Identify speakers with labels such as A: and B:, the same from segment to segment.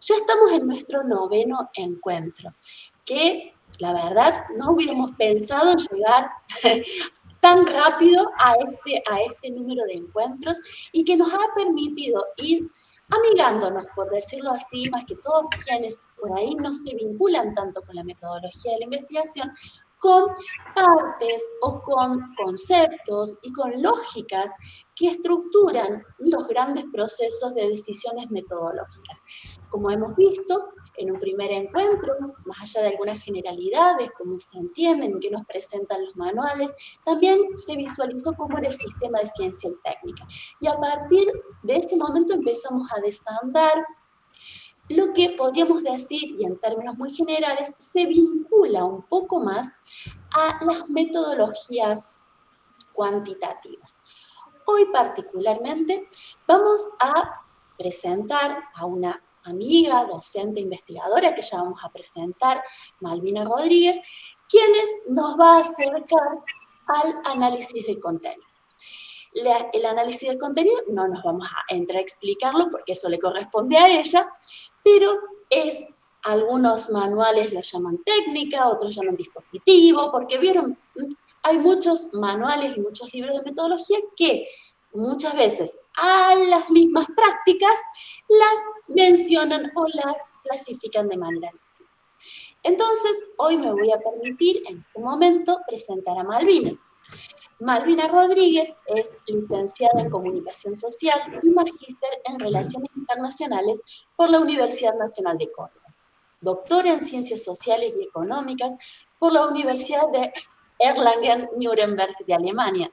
A: Ya estamos en nuestro 9º encuentro, que la verdad no hubiéramos pensado llegar tan rápido a este número de encuentros y que nos ha permitido ir amigándonos, por decirlo así, más que todos quienes por ahí no se vinculan tanto con la metodología de la investigación, con partes o con conceptos y con lógicas que estructuran los grandes procesos de decisiones metodológicas. Como hemos visto, en un primer encuentro, más allá de algunas generalidades, cómo se entienden, qué nos presentan los manuales, también se visualizó cómo era el sistema de ciencia y técnica. Y a partir de ese momento empezamos a desandar lo que podríamos decir, y en términos muy generales, se vincula un poco más a las metodologías cuantitativas. Hoy particularmente vamos a presentar a una amiga, docente, investigadora, que ya vamos a presentar, Malvina Rodríguez, quienes nos va a acercar al análisis de contenido. El análisis de contenido no nos vamos a entrar a explicarlo porque eso le corresponde a ella, pero algunos manuales lo llaman técnica, otros llaman dispositivo, porque vieron, hay muchos manuales y muchos libros de metodología que muchas veces a las mismas prácticas las mencionan o las clasifican de manera distinta. Entonces, hoy me voy a permitir en este momento presentar a Malvina. Malvina Rodríguez es licenciada en Comunicación Social y magíster en Relaciones Internacionales por la Universidad Nacional de Córdoba. Doctora en Ciencias Sociales y Económicas por la Universidad de Erlangen-Nuremberg de Alemania.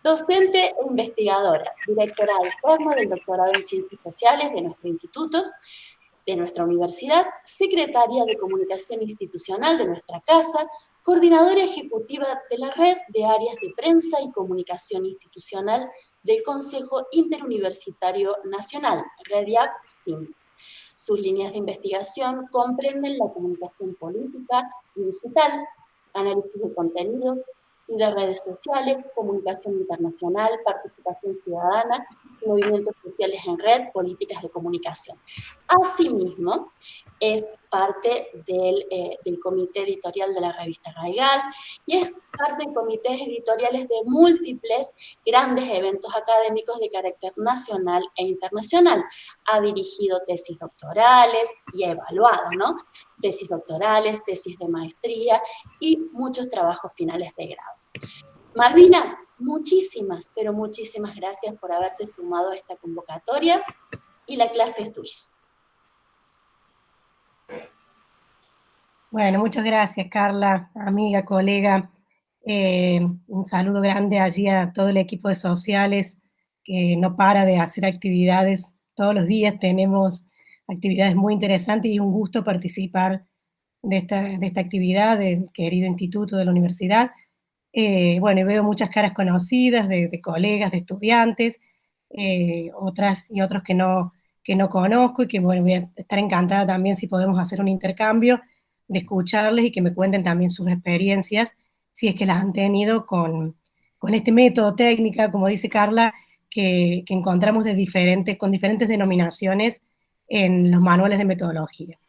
A: Docente e investigadora, directora alterna del doctorado en Ciencias Sociales de nuestro instituto, de nuestra universidad, secretaria de Comunicación Institucional de nuestra casa, coordinadora ejecutiva de la Red de Áreas de Prensa y Comunicación Institucional del Consejo Interuniversitario Nacional, REDIAP-SIM. Sus líneas de investigación comprenden la comunicación política y digital, análisis de contenidos y de redes sociales, comunicación internacional, participación ciudadana, movimientos sociales en red, políticas de comunicación. Asimismo, es parte del comité editorial de la revista Raigal y es parte de comités editoriales de múltiples grandes eventos académicos de carácter nacional e internacional. Ha dirigido tesis doctorales y ha evaluado, ¿no? Tesis doctorales, tesis de maestría y muchos trabajos finales de grado. Malvina, muchísimas, pero muchísimas gracias por haberte sumado a esta convocatoria y la clase es tuya.
B: Bueno, muchas gracias, Carla, amiga, colega. Un saludo grande allí a todo el equipo de sociales que no para de hacer actividades. Todos los días tenemos actividades muy interesantes y un gusto participar de esta actividad del querido instituto de la universidad. Bueno, veo muchas caras conocidas de colegas, de estudiantes, otras y otros que no conozco y que bueno, voy a estar encantada también si podemos hacer un intercambio de escucharles y que me cuenten también sus experiencias, si es que las han tenido con este método técnica, como dice Carla, que encontramos con diferentes denominaciones en los manuales de metodología.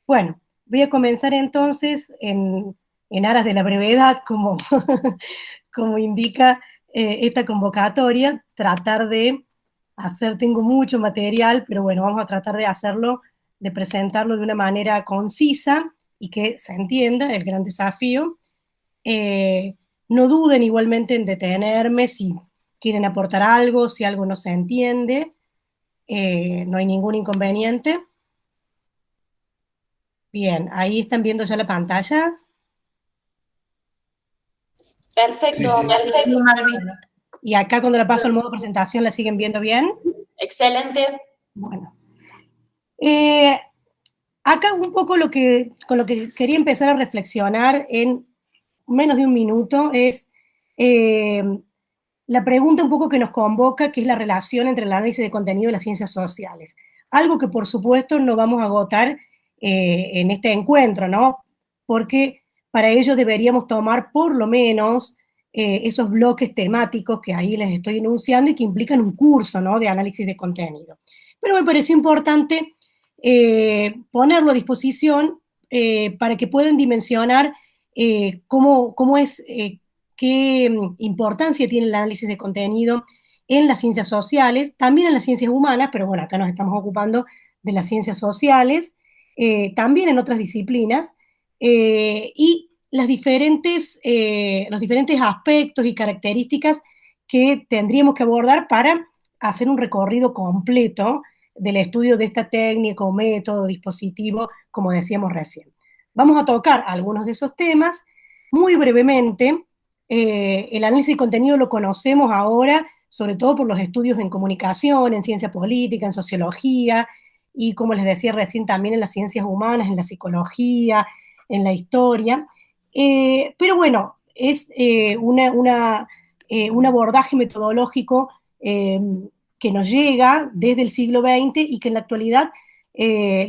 B: Bueno, voy a comenzar entonces en aras de la brevedad, como, como indica esta convocatoria, tratar de tengo mucho material, pero bueno, vamos a tratar de hacerlo, de presentarlo de una manera concisa y que se entienda el gran desafío. No duden igualmente en detenerme si quieren aportar algo, si algo no se entiende, no hay ningún inconveniente. Bien, ahí están viendo ya la pantalla.
A: Perfecto,
C: sí, sí.
A: perfecto, Malvina.
B: Y acá cuando la paso al modo presentación, ¿la siguen viendo bien?
A: Excelente.
B: Bueno. Acá un poco con lo que quería empezar a reflexionar en menos de un minuto es la pregunta un poco que nos convoca, que es la relación entre el análisis de contenido y las ciencias sociales. Algo que por supuesto no vamos a agotar en este encuentro, ¿no? Porque para ello deberíamos tomar por lo menos esos bloques temáticos que ahí les estoy enunciando y que implican un curso, ¿no?, de análisis de contenido. Pero me pareció importante ponerlo a disposición para que puedan dimensionar cómo es, qué importancia tiene el análisis de contenido en las ciencias sociales, también en las ciencias humanas, pero bueno, acá nos estamos ocupando de las ciencias sociales, también en otras disciplinas, y los diferentes aspectos y características que tendríamos que abordar para hacer un recorrido completo del estudio de esta técnica o método, dispositivo, como decíamos recién. Vamos a tocar algunos de esos temas muy brevemente. El análisis de contenido lo conocemos ahora, sobre todo por los estudios en comunicación, en ciencia política, en sociología, y como les decía recién, también en las ciencias humanas, en la psicología, en la historia. Pero bueno, es un abordaje metodológico que nos llega desde el siglo XX y que en la actualidad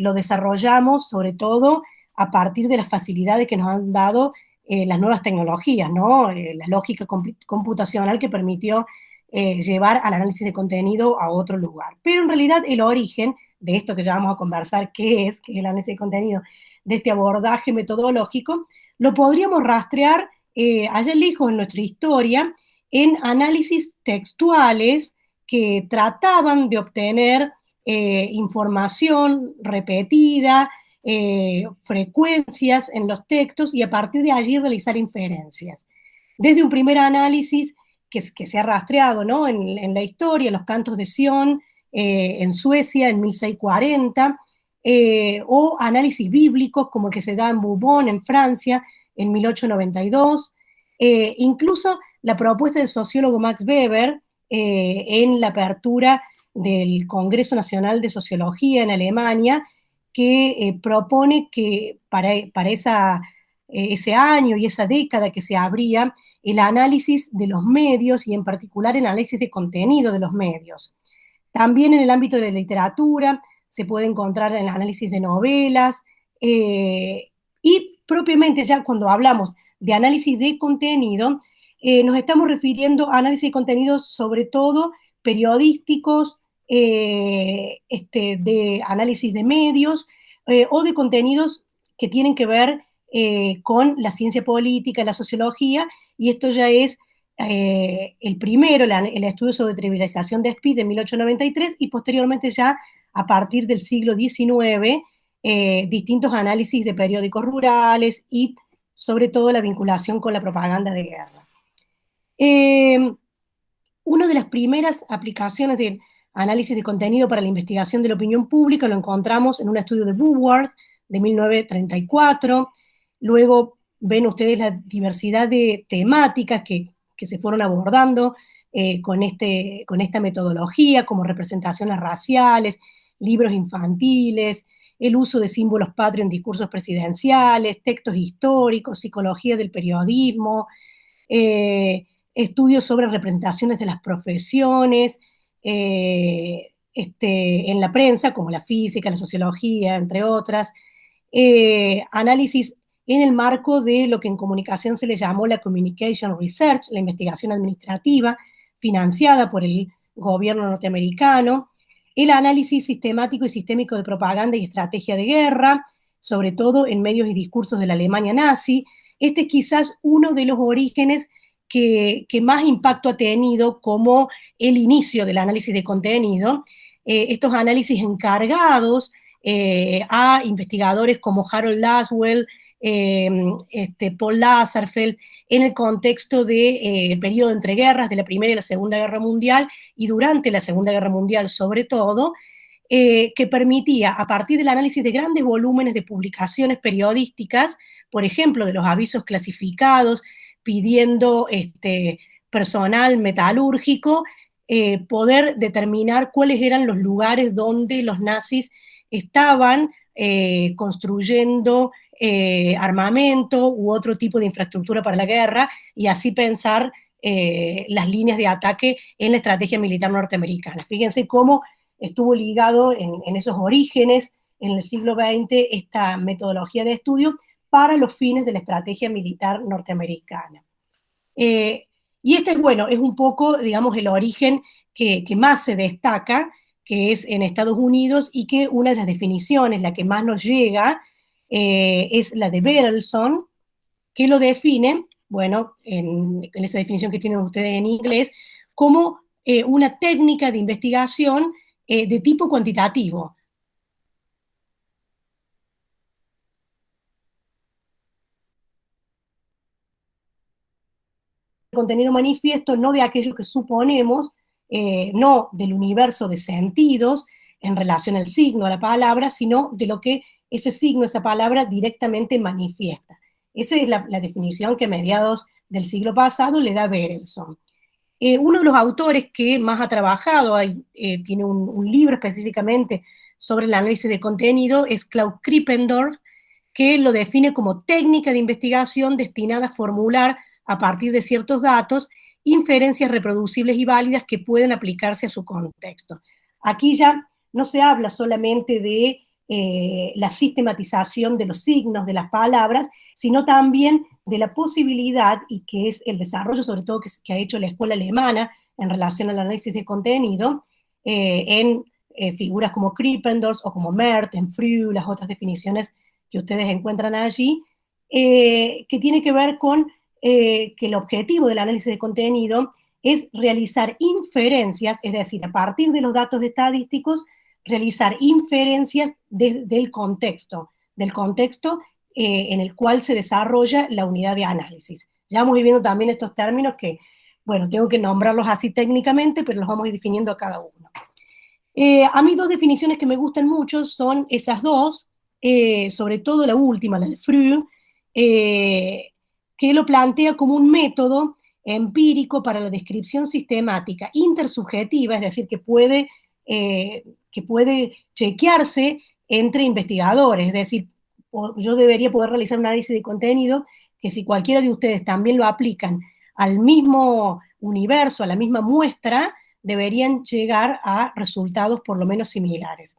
B: lo desarrollamos sobre todo a partir de las facilidades que nos han dado las nuevas tecnologías, ¿no? La lógica computacional que permitió llevar al análisis de contenido a otro lugar. Pero en realidad el origen de esto que ya vamos a conversar, que es el análisis de contenido, de este abordaje metodológico, lo podríamos rastrear allá lejos en nuestra historia en análisis textuales que trataban de obtener información repetida, frecuencias en los textos y a partir de allí realizar inferencias. Desde un primer análisis que se ha rastreado, ¿no?, en la historia, los cantos de Sion en Suecia en 1640, o análisis bíblicos como el que se da en Bourbon, en Francia, en 1892, incluso la propuesta del sociólogo Max Weber en la apertura del Congreso Nacional de Sociología en Alemania, que propone que para ese año y esa década que se abría, el análisis de los medios y en particular el análisis de contenido de los medios. También en el ámbito de la literatura se puede encontrar en el análisis de novelas y propiamente ya cuando hablamos de análisis de contenido, nos estamos refiriendo a análisis de contenidos sobre todo periodísticos, de análisis de medios o de contenidos que tienen que ver con la ciencia política, la sociología, y esto ya es el primero, el estudio sobre trivialización de Speed de 1893, y posteriormente ya a partir del siglo XIX, distintos análisis de periódicos rurales y sobre todo la vinculación con la propaganda de guerra. Una de las primeras aplicaciones del análisis de contenido para la investigación de la opinión pública lo encontramos en un estudio de Woodward de 1934. Luego ven ustedes la diversidad de temáticas que se fueron abordando con esta metodología, como representaciones raciales, libros infantiles, el uso de símbolos patrios en discursos presidenciales, textos históricos, psicología del periodismo, estudios sobre representaciones de las profesiones en la prensa, como la física, la sociología, entre otras, análisis en el marco de lo que en comunicación se le llamó la Communication Research, la investigación administrativa financiada por el gobierno norteamericano, el análisis sistemático y sistémico de propaganda y estrategia de guerra, sobre todo en medios y discursos de la Alemania nazi. Este es quizás uno de los orígenes que más impacto ha tenido como el inicio del análisis de contenido. Estos análisis encargados a investigadores como Harold Laswell, Paul Lazarsfeld, en el contexto del periodo entre guerras, de la Primera y la Segunda Guerra Mundial, y durante la Segunda Guerra Mundial sobre todo, que permitía, a partir del análisis de grandes volúmenes de publicaciones periodísticas, por ejemplo, de los avisos clasificados, pidiendo personal metalúrgico, poder determinar cuáles eran los lugares donde los nazis estaban construyendo armamento u otro tipo de infraestructura para la guerra, y así pensar las líneas de ataque en la estrategia militar norteamericana. Fíjense cómo estuvo ligado en esos orígenes, en el siglo XX, esta metodología de estudio para los fines de la estrategia militar norteamericana. Y este es, bueno, es un poco, digamos, el origen que más se destaca, que es en Estados Unidos, y que una de las definiciones, la que más nos llega, es la de Berelson, que lo define, bueno, en esa definición que tienen ustedes en inglés, como una técnica de investigación de tipo cuantitativo. Contenido manifiesto, no de aquello que suponemos, no del universo de sentidos en relación al signo, a la palabra, sino de lo que ese signo, esa palabra directamente manifiesta. Esa es la definición que a mediados del siglo pasado le da Berelson. Uno de los autores que más ha trabajado, tiene un libro específicamente sobre el análisis de contenido, es Klaus Krippendorf, que lo define como técnica de investigación destinada a formular, a partir de ciertos datos, inferencias reproducibles y válidas que pueden aplicarse a su contexto. Aquí ya no se habla solamente de la sistematización de los signos, de las palabras, sino también de la posibilidad, y que es el desarrollo sobre todo que ha hecho la escuela alemana en relación al análisis de contenido, en figuras como Krippendorf o como Mertens, Frew, las otras definiciones que ustedes encuentran allí, que tiene que ver con que el objetivo del análisis de contenido es realizar inferencias, es decir, a partir de los datos estadísticos, realizar inferencias del contexto en el cual se desarrolla la unidad de análisis. Ya vamos a ir viendo también estos términos que, bueno, tengo que nombrarlos así técnicamente, pero los vamos a ir definiendo a cada uno. A mí dos definiciones que me gustan mucho son esas dos, sobre todo la última, la de Frew, que lo plantea como un método empírico para la descripción sistemática intersubjetiva, es decir, que puede chequearse entre investigadores, es decir, yo debería poder realizar un análisis de contenido que si cualquiera de ustedes también lo aplican al mismo universo, a la misma muestra, deberían llegar a resultados por lo menos similares.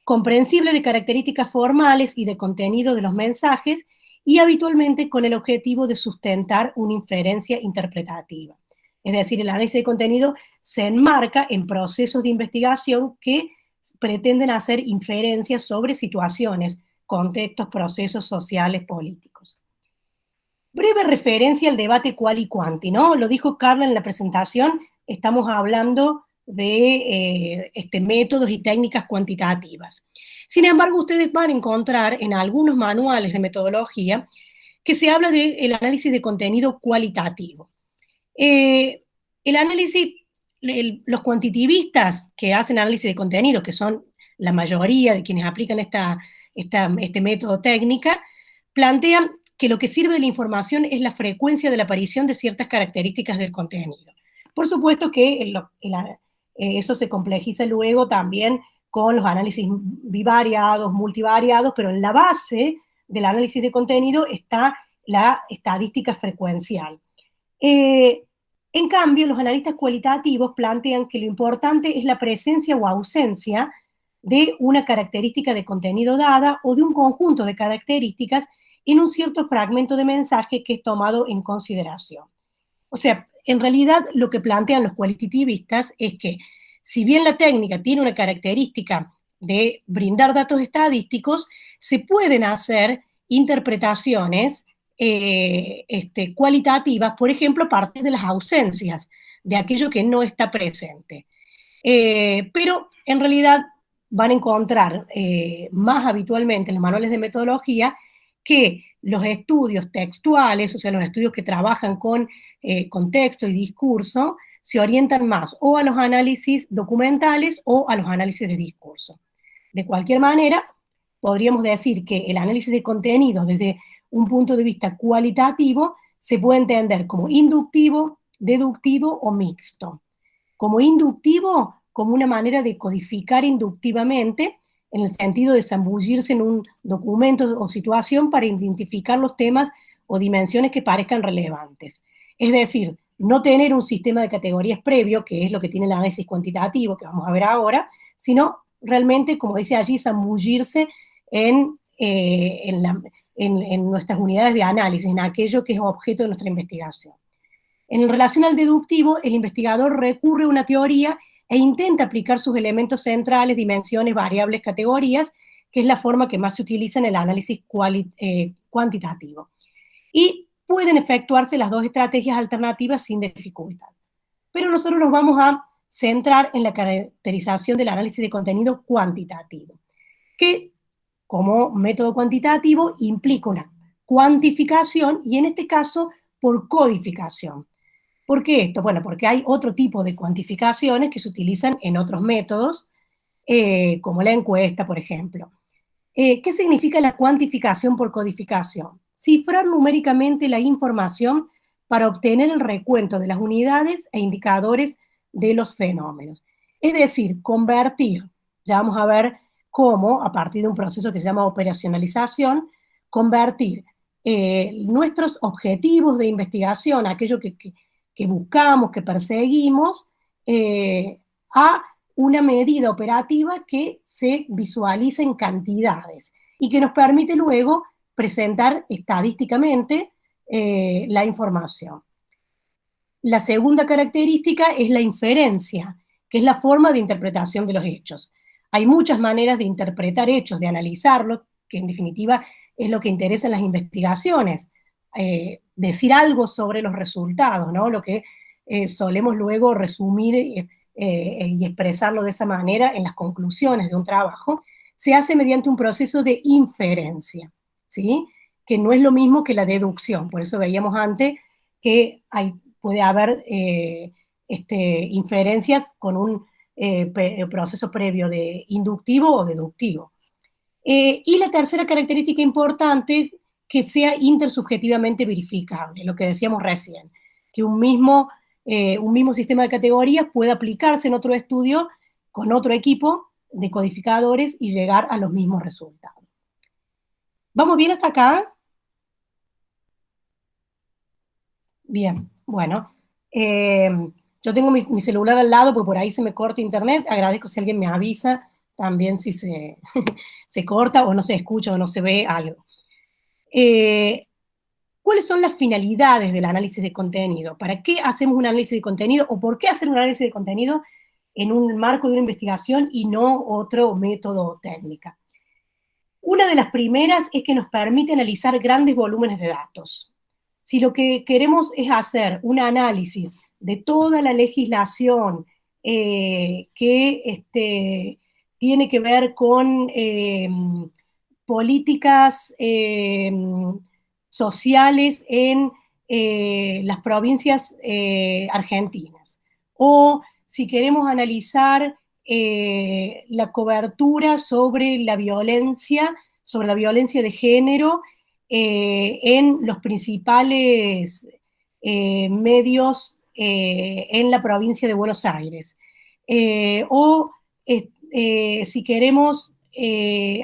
B: Comprensible de características formales y de contenido de los mensajes, y habitualmente con el objetivo de sustentar una inferencia interpretativa. Es decir, el análisis de contenido se enmarca en procesos de investigación que pretenden hacer inferencias sobre situaciones, contextos, procesos sociales, políticos. Breve referencia al debate qual y quanti, ¿no? Lo dijo Carla en la presentación, estamos hablando de métodos y técnicas cuantitativas. Sin embargo, ustedes van a encontrar en algunos manuales de metodología que se habla del análisis de contenido cualitativo. El análisis, los cuantitivistas que hacen análisis de contenido, que son la mayoría de quienes aplican este método técnica, plantean que lo que sirve de la información es la frecuencia de la aparición de ciertas características del contenido. Por supuesto que eso se complejiza luego también con los análisis bivariados, multivariados, pero en la base del análisis de contenido está la estadística frecuencial. En cambio, los analistas cualitativos plantean que lo importante es la presencia o ausencia de una característica de contenido dada o de un conjunto de características en un cierto fragmento de mensaje que es tomado en consideración. O sea, en realidad lo que plantean los cualitativistas es que si bien la técnica tiene una característica de brindar datos estadísticos, se pueden hacer interpretaciones cualitativas, por ejemplo, a partir de las ausencias, de aquello que no está presente. Pero en realidad van a encontrar más habitualmente en los manuales de metodología que los estudios textuales, o sea, los estudios que trabajan con contexto y discurso, se orientan más o a los análisis documentales o a los análisis de discurso. De cualquier manera, podríamos decir que el análisis de contenido desde un punto de vista cualitativo se puede entender como inductivo, deductivo o mixto. Como inductivo, como una manera de codificar inductivamente, en el sentido de zambullirse en un documento o situación para identificar los temas o dimensiones que parezcan relevantes. Es decir, no tener un sistema de categorías previo, que es lo que tiene el análisis cuantitativo, que vamos a ver ahora, sino realmente, como dice allí, zambullirse en nuestras unidades de análisis, en aquello que es objeto de nuestra investigación. En relación al deductivo, el investigador recurre a una teoría e intenta aplicar sus elementos centrales, dimensiones, variables, categorías, que es la forma que más se utiliza en el análisis cuantitativo. Y pueden efectuarse las dos estrategias alternativas sin dificultad. Pero nosotros nos vamos a centrar en la caracterización del análisis de contenido cuantitativo, que como método cuantitativo implica una cuantificación y en este caso por codificación. ¿Por qué esto? Bueno, porque hay otro tipo de cuantificaciones que se utilizan en otros métodos, como la encuesta, por ejemplo. ¿Qué significa la cuantificación por codificación? Cifrar numéricamente la información para obtener el recuento de las unidades e indicadores de los fenómenos. Es decir, convertir, ya vamos a ver cómo, a partir de un proceso que se llama operacionalización, convertir nuestros objetivos de investigación, aquello que buscamos, que perseguimos, a una medida operativa que se visualiza en cantidades y que nos permite luego presentar estadísticamente la información. La segunda característica es la inferencia, que es la forma de interpretación de los hechos. Hay muchas maneras de interpretar hechos, de analizarlos, que en definitiva es lo que interesa en las investigaciones. Decir algo sobre los resultados, ¿no? Lo que solemos luego resumir y expresarlo de esa manera en las conclusiones de un trabajo, se hace mediante un proceso de inferencia, ¿sí? Que no es lo mismo que la deducción. Por eso veíamos antes que puede haber inferencias con un proceso previo de inductivo o deductivo. Y la tercera característica importante, que sea intersubjetivamente verificable, lo que decíamos recién, que un mismo sistema de categorías puede aplicarse en otro estudio con otro equipo de codificadores y llegar a los mismos resultados. ¿Vamos bien hasta acá? Bien, bueno. Yo tengo mi celular al lado, porque por ahí se me corta internet. Agradezco si alguien me avisa también si se, se corta o no se escucha o no se ve algo. ¿Cuáles son las finalidades del análisis de contenido? ¿Para qué hacemos un análisis de contenido o por qué hacer un análisis de contenido en un marco de una investigación y no otro método o técnica? Una de las primeras es que nos permite analizar grandes volúmenes de datos. Si lo que queremos es hacer un análisis de toda la legislación que tiene que ver con políticas sociales en las provincias argentinas, o si queremos analizar la cobertura sobre la violencia de género en los principales medios en la provincia de Buenos Aires. O si queremos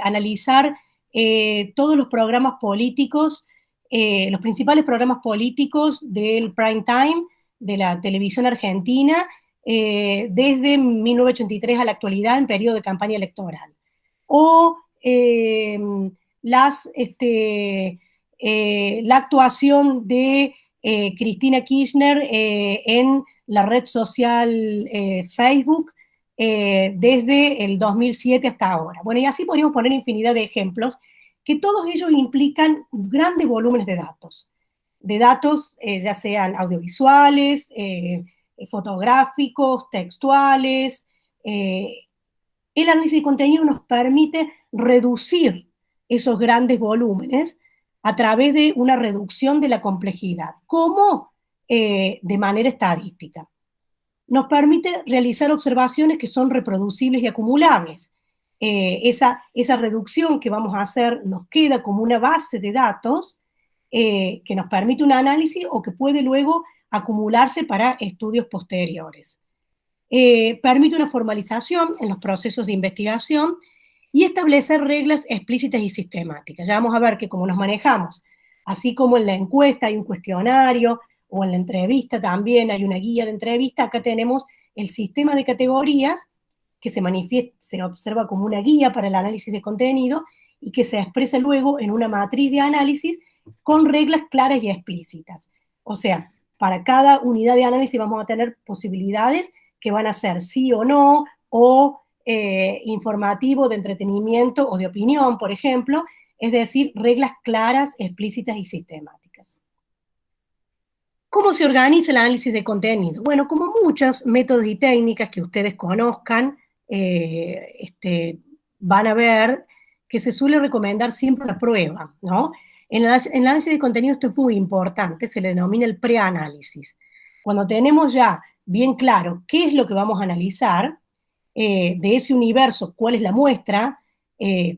B: analizar todos los programas políticos, los principales programas políticos del prime time de la televisión argentina desde 1983 a la actualidad en periodo de campaña electoral. O la actuación de Cristina Kirchner en la red social Facebook desde el 2007 hasta ahora. Bueno, y así podríamos poner infinidad de ejemplos, que todos ellos implican grandes volúmenes de datos ya sean audiovisuales, fotográficos, textuales. El análisis de contenido nos permite reducir esos grandes volúmenes a través de una reducción de la complejidad. ¿Cómo? De manera estadística. Nos permite realizar observaciones que son reproducibles y acumulables. Esa reducción que vamos a hacer nos queda como una base de datos que nos permite un análisis o que puede luego acumularse para estudios posteriores. Permite una formalización en los procesos de investigación y establecer reglas explícitas y sistemáticas. Ya vamos a ver que como nos manejamos, así como en la encuesta hay un cuestionario, o en la entrevista también hay una guía de entrevista, acá tenemos el sistema de categorías que se observa como una guía para el análisis de contenido y que se expresa luego en una matriz de análisis con reglas claras y explícitas. O sea, para cada unidad de análisis vamos a tener posibilidades que van a ser sí o no, o informativo, de entretenimiento o de opinión, por ejemplo, es decir, reglas claras, explícitas y sistemáticas. ¿Cómo se organiza el análisis de contenido? Bueno, como muchos métodos y técnicas que ustedes conozcan, van a ver que se suele recomendar siempre la prueba, ¿no? En el análisis de contenido esto es muy importante, se le denomina el preanálisis. Cuando tenemos ya bien claro qué es lo que vamos a analizar, de ese universo, cuál es la muestra,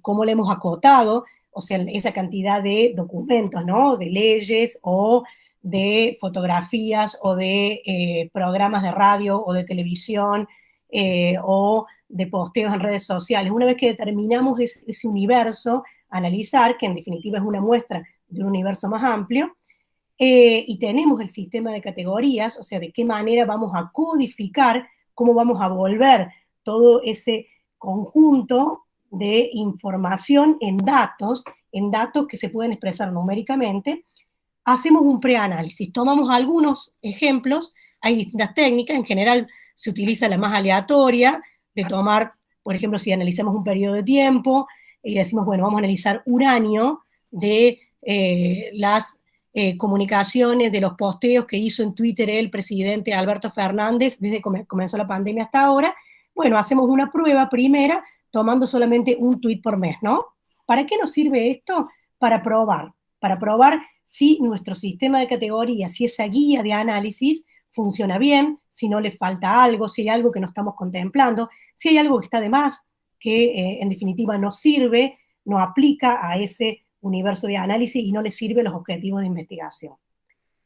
B: cómo le hemos acotado, o sea, esa cantidad de documentos, ¿no? De leyes o de fotografías o de programas de radio o de televisión o de posteos en redes sociales. Una vez que determinamos ese universo, analizar, que en definitiva es una muestra de un universo más amplio, y tenemos el sistema de categorías, o sea, de qué manera vamos a codificar, cómo vamos a volver todo ese conjunto de información en datos que se pueden expresar numéricamente, hacemos un preanálisis, tomamos algunos ejemplos, hay distintas técnicas, en general se utiliza la más aleatoria, de tomar, por ejemplo, si analizamos un periodo de tiempo, y decimos, bueno, vamos a analizar un año de las comunicaciones, de los posteos que hizo en Twitter el presidente Alberto Fernández desde que comenzó la pandemia hasta ahora. Bueno, hacemos una prueba primera tomando solamente un tweet por mes, ¿no? ¿Para qué nos sirve esto? Para probar si nuestro sistema de categorías, si esa guía de análisis funciona bien, si no le falta algo, si hay algo que no estamos contemplando, si hay algo que está de más, que en definitiva no sirve, no aplica a ese universo de análisis y no le sirve a los objetivos de investigación.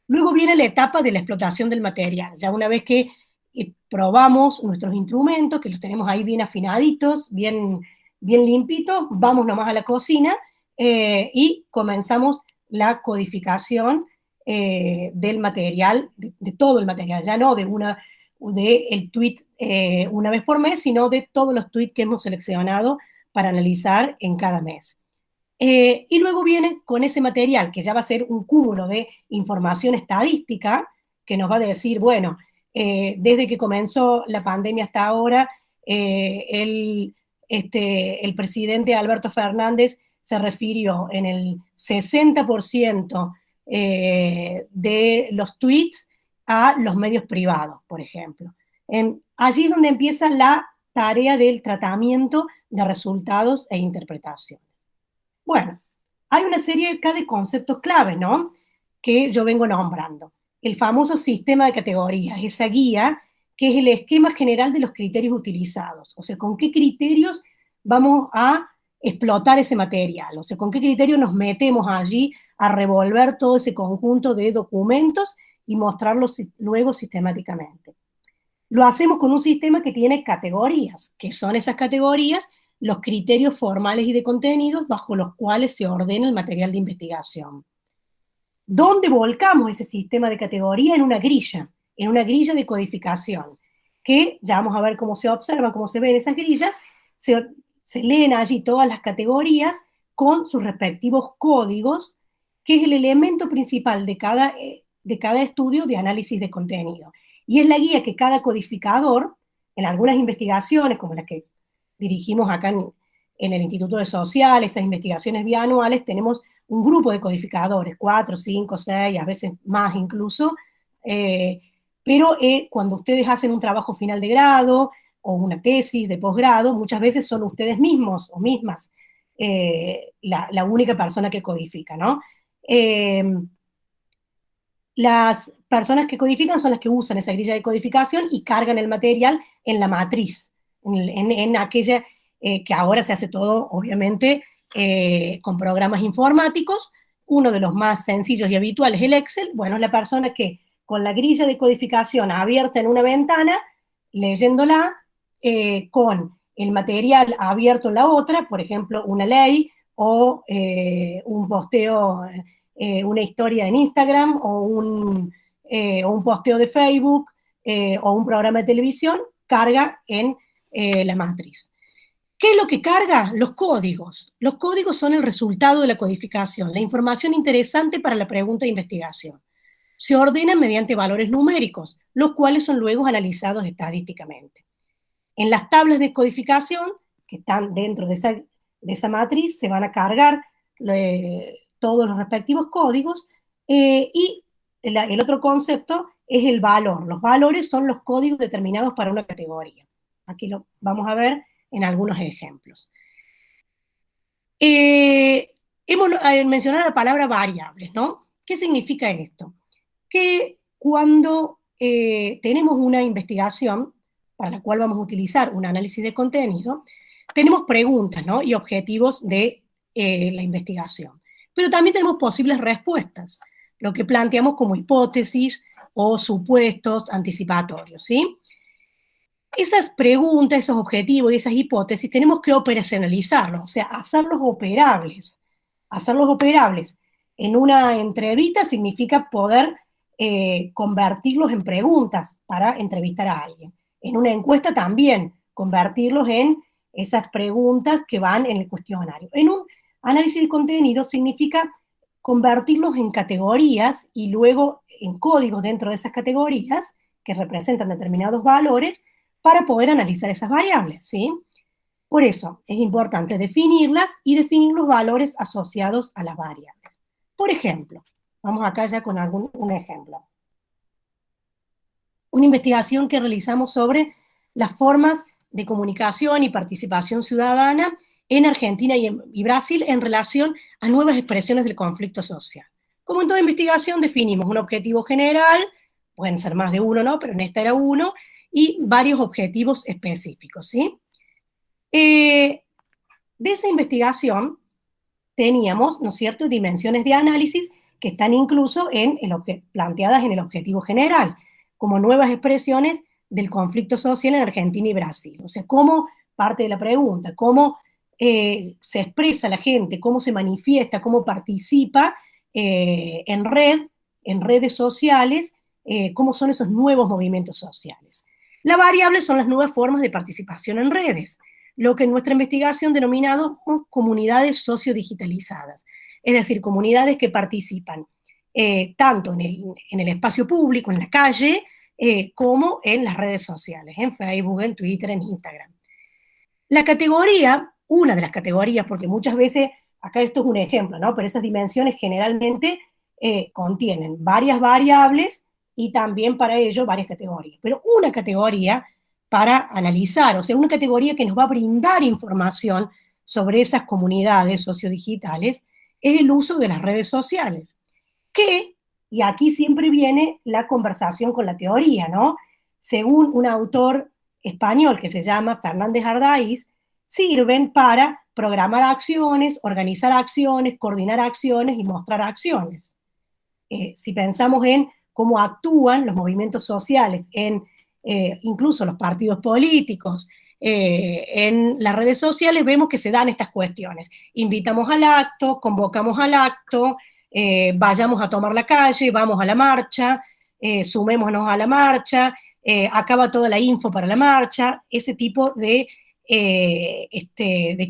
B: Luego viene la etapa de la explotación del material. Ya una vez que probamos nuestros instrumentos, que los tenemos ahí bien afinaditos, bien limpitos, vamos nomás a la cocina y comenzamos la codificación del material, de todo el material, ya no de el tweet una vez por mes, sino de todos los tweets que hemos seleccionado para analizar en cada mes. Y luego viene con ese material, que ya va a ser un cúmulo de información estadística, que nos va a decir, bueno, desde que comenzó la pandemia hasta ahora, el presidente Alberto Fernández se refirió en el 60% de los tweets a los medios privados, por ejemplo. Allí es donde empieza la tarea del tratamiento de resultados e interpretaciones. Bueno, hay una serie acá de conceptos claves, ¿no? Que yo vengo nombrando. El famoso sistema de categorías, esa guía que es el esquema general de los criterios utilizados. O sea, con qué criterios vamos a explotar ese material, o sea, con qué criterio nos metemos allí a revolver todo ese conjunto de documentos y mostrarlos luego sistemáticamente. Lo hacemos con un sistema que tiene categorías, que son esas categorías los criterios formales y de contenidos bajo los cuales se ordena el material de investigación. ¿Dónde volcamos ese sistema de categoría? En una grilla de codificación, que ya vamos a ver cómo se observan, cómo se ven esas grillas. Se leen allí todas las categorías con sus respectivos códigos, que es el elemento principal de cada estudio de análisis de contenido. Y es la guía que cada codificador, en algunas investigaciones, como las que dirigimos acá en el Instituto de Sociales, esas investigaciones bianuales, tenemos un grupo de codificadores, 4, 5, 6, a veces más incluso, pero cuando ustedes hacen un trabajo final de grado o una tesis de posgrado, muchas veces son ustedes mismos o mismas la única persona que codifica, ¿no? Las personas que codifican son las que usan esa grilla de codificación y cargan el material en la matriz, en aquella que ahora se hace todo, obviamente, con programas informáticos. Uno de los más sencillos y habituales es el Excel. Bueno, es la persona que con la grilla de codificación abierta en una ventana, leyéndola, con el material abierto en la otra, por ejemplo, una ley o un posteo, una historia en Instagram o un posteo de Facebook o un programa de televisión, carga en la matriz. ¿Qué es lo que carga? Los códigos. Los códigos son el resultado de la codificación, la información interesante para la pregunta de investigación. se ordenan mediante valores numéricos, los cuales son luego analizados estadísticamente. En las tablas de codificación, que están dentro de esa matriz, se van a cargar todos los respectivos códigos, y el otro concepto es el valor. Los valores son los códigos determinados para una categoría. Aquí lo vamos a ver en algunos ejemplos. Hemos mencionado la palabra variables, ¿no? ¿Qué significa esto? Que cuando tenemos una investigación para la cual vamos a utilizar un análisis de contenido, tenemos preguntas, ¿no? Y objetivos de la investigación. Pero también tenemos posibles respuestas, lo que planteamos como hipótesis o supuestos anticipatorios, ¿sí? Esas preguntas, esos objetivos y esas hipótesis tenemos que operacionalizarlos, o sea, hacerlos operables. Hacerlos operables en una entrevista significa poder convertirlos en preguntas para entrevistar a alguien. En una encuesta también, convertirlos en esas preguntas que van en el cuestionario. En un análisis de contenido significa convertirlos en categorías y luego en códigos dentro de esas categorías que representan determinados valores para poder analizar esas variables, ¿sí? Por eso es importante definirlas y definir los valores asociados a las variables. Por ejemplo, vamos acá ya con un ejemplo. Una investigación que realizamos sobre las formas de comunicación y participación ciudadana en Argentina y Brasil en relación a nuevas expresiones del conflicto social. Como en toda investigación definimos un objetivo general, pueden ser más de uno, ¿no? Pero en esta era uno, y varios objetivos específicos, ¿sí? De esa investigación teníamos, ¿no es cierto?, dimensiones de análisis que están incluso planteadas en el objetivo general, como nuevas expresiones del conflicto social en Argentina y Brasil. O sea, cómo parte de la pregunta, cómo se expresa la gente, cómo se manifiesta, cómo participa en redes sociales, cómo son esos nuevos movimientos sociales. La variable son las nuevas formas de participación en redes, lo que en nuestra investigación denominamos comunidades sociodigitalizadas, es decir, comunidades que participan tanto en el espacio público, en la calle, como en las redes sociales, en Facebook, en Twitter, en Instagram. La categoría, una de las categorías, porque muchas veces, acá esto es un ejemplo, ¿no? Pero esas dimensiones generalmente contienen varias variables y también para ello varias categorías. Pero una categoría para analizar, o sea, una categoría que nos va a brindar información sobre esas comunidades sociodigitales, es el uso de las redes sociales. Que, y aquí siempre viene la conversación con la teoría, ¿no? Según un autor español que se llama Fernández Ardáiz, sirven para programar acciones, organizar acciones, coordinar acciones y mostrar acciones. Si pensamos en cómo actúan los movimientos sociales en incluso los partidos políticos, en las redes sociales vemos que se dan estas cuestiones. Invitamos al acto, convocamos al acto, vayamos a tomar la calle, vamos a la marcha, sumémonos a la marcha, acaba toda la info para la marcha, ese tipo de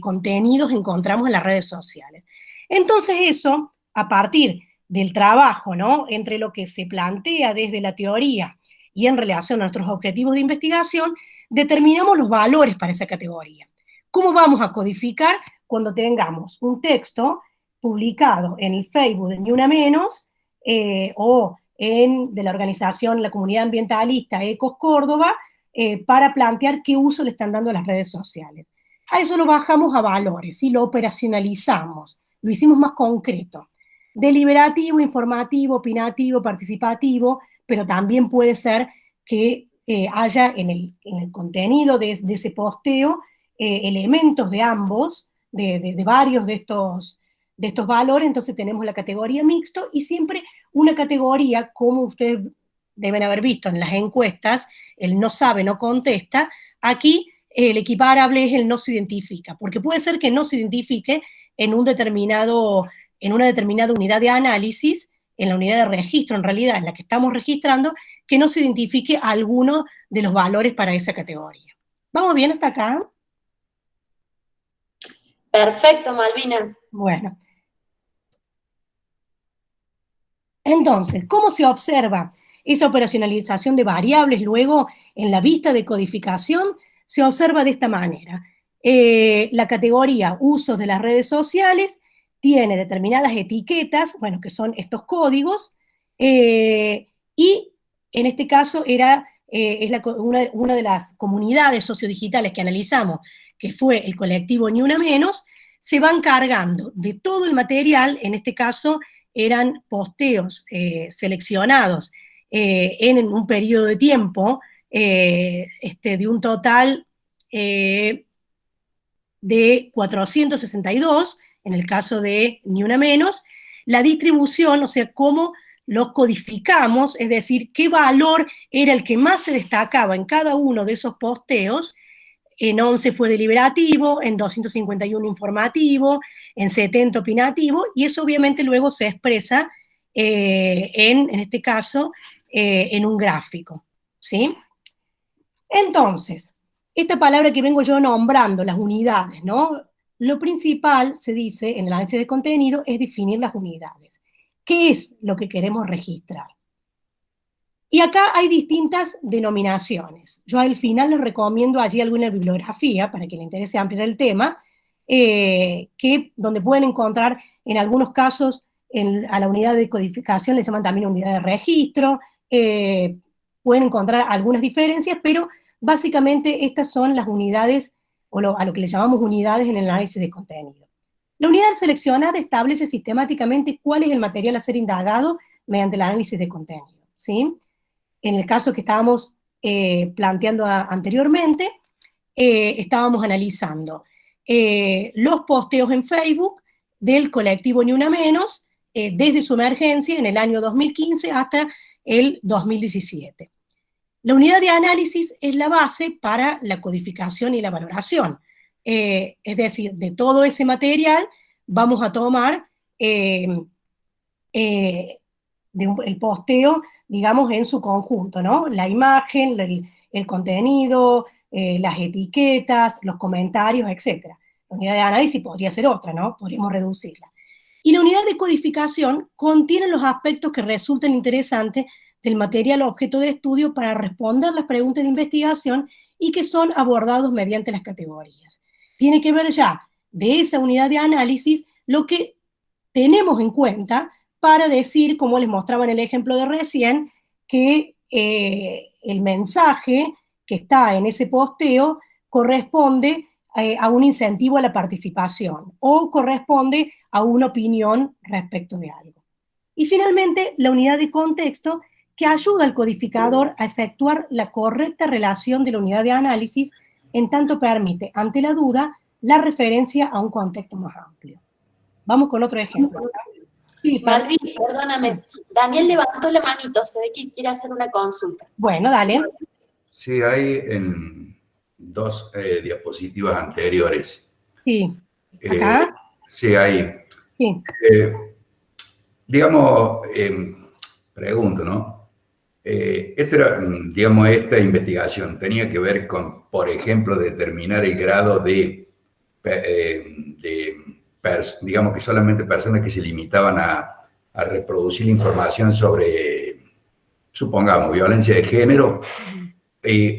B: contenidos encontramos en las redes sociales. Entonces eso, a partir del trabajo, ¿no?, entre lo que se plantea desde la teoría y en relación a nuestros objetivos de investigación, determinamos los valores para esa categoría. ¿Cómo vamos a codificar cuando tengamos un texto publicado en el Facebook de Ni Una Menos o de la organización, la comunidad ambientalista Ecos Córdoba, para plantear qué uso le están dando a las redes sociales? A eso lo bajamos a valores y lo operacionalizamos, lo hicimos más concreto. Deliberativo, informativo, opinativo, participativo, pero también puede ser que haya en el contenido de ese posteo elementos de ambos, de varios de estos valores. Entonces tenemos la categoría mixto y siempre una categoría, como ustedes deben haber visto en las encuestas, el no sabe, no contesta. Aquí el equiparable es el no se identifica, porque puede ser que no se identifique en una determinada unidad de análisis, en la unidad de registro, en realidad, en la que estamos registrando, que no se identifique alguno de los valores para esa categoría. ¿Vamos bien hasta acá?
A: Perfecto, Malvina.
B: Bueno. Entonces, ¿cómo se observa esa operacionalización de variables luego en la vista de codificación? Se observa de esta manera. La categoría usos de las redes sociales tiene determinadas etiquetas, bueno, que son estos códigos, y en este caso es una de las comunidades sociodigitales que analizamos, que fue el colectivo Ni Una Menos, se van cargando de todo el material, en este caso eran posteos seleccionados en un periodo de tiempo de un total de 462, en el caso de Ni Una Menos. La distribución, o sea, cómo lo codificamos, es decir, qué valor era el que más se destacaba en cada uno de esos posteos. En 11 fue deliberativo, en 251 informativo, en 70 opinativo, y eso obviamente luego se expresa en este caso, en un gráfico, ¿sí? Entonces, esta palabra que vengo yo nombrando, las unidades, ¿no? Lo principal, se dice en el análisis de contenido, es definir las unidades. ¿Qué es lo que queremos registrar? Y acá hay distintas denominaciones. Yo al final les recomiendo allí alguna bibliografía para que les interese ampliar el tema, donde pueden encontrar en algunos casos a la unidad de codificación le llaman también unidad de registro, pueden encontrar algunas diferencias, pero básicamente estas son las unidades, a lo que le llamamos unidades en el análisis de contenido. La unidad seleccionada establece sistemáticamente cuál es el material a ser indagado mediante el análisis de contenido, ¿sí? En el caso que estábamos planteando anteriormente, estábamos analizando los posteos en Facebook del colectivo Ni Una Menos, desde su emergencia en el año 2015 hasta el 2017. La unidad de análisis es la base para la codificación y la valoración. Es decir, de todo ese material vamos a tomar el posteo, digamos, en su conjunto, ¿no? La imagen, el contenido, las etiquetas, los comentarios, etc. La unidad de análisis podría ser otra, ¿no? Podríamos reducirla. Y la unidad de codificación contiene los aspectos que resulten interesantes del material objeto de estudio para responder las preguntas de investigación y que son abordados mediante las categorías. Tiene que ver ya de esa unidad de análisis lo que tenemos en cuenta para decir, como les mostraba en el ejemplo de recién, que el mensaje que está en ese posteo corresponde a un incentivo a la participación o corresponde a una opinión respecto de algo. Y finalmente, la unidad de contexto que ayuda al codificador a efectuar la correcta relación de la unidad de análisis en tanto permite, ante la duda, la referencia a un contexto más amplio. Vamos con otro ejemplo.
A: Sí, Malvi, perdóname, Daniel levantó la manito, se ve que quiere hacer una consulta.
B: Bueno, dale.
C: Sí, hay en dos diapositivas anteriores.
B: Sí. ¿Acá?
C: Sí, hay.
B: Sí.
C: Digamos, pregunto, ¿no? Esta investigación tenía que ver con, por ejemplo, determinar el grado digamos que solamente personas que se limitaban a reproducir información sobre, supongamos, violencia de género,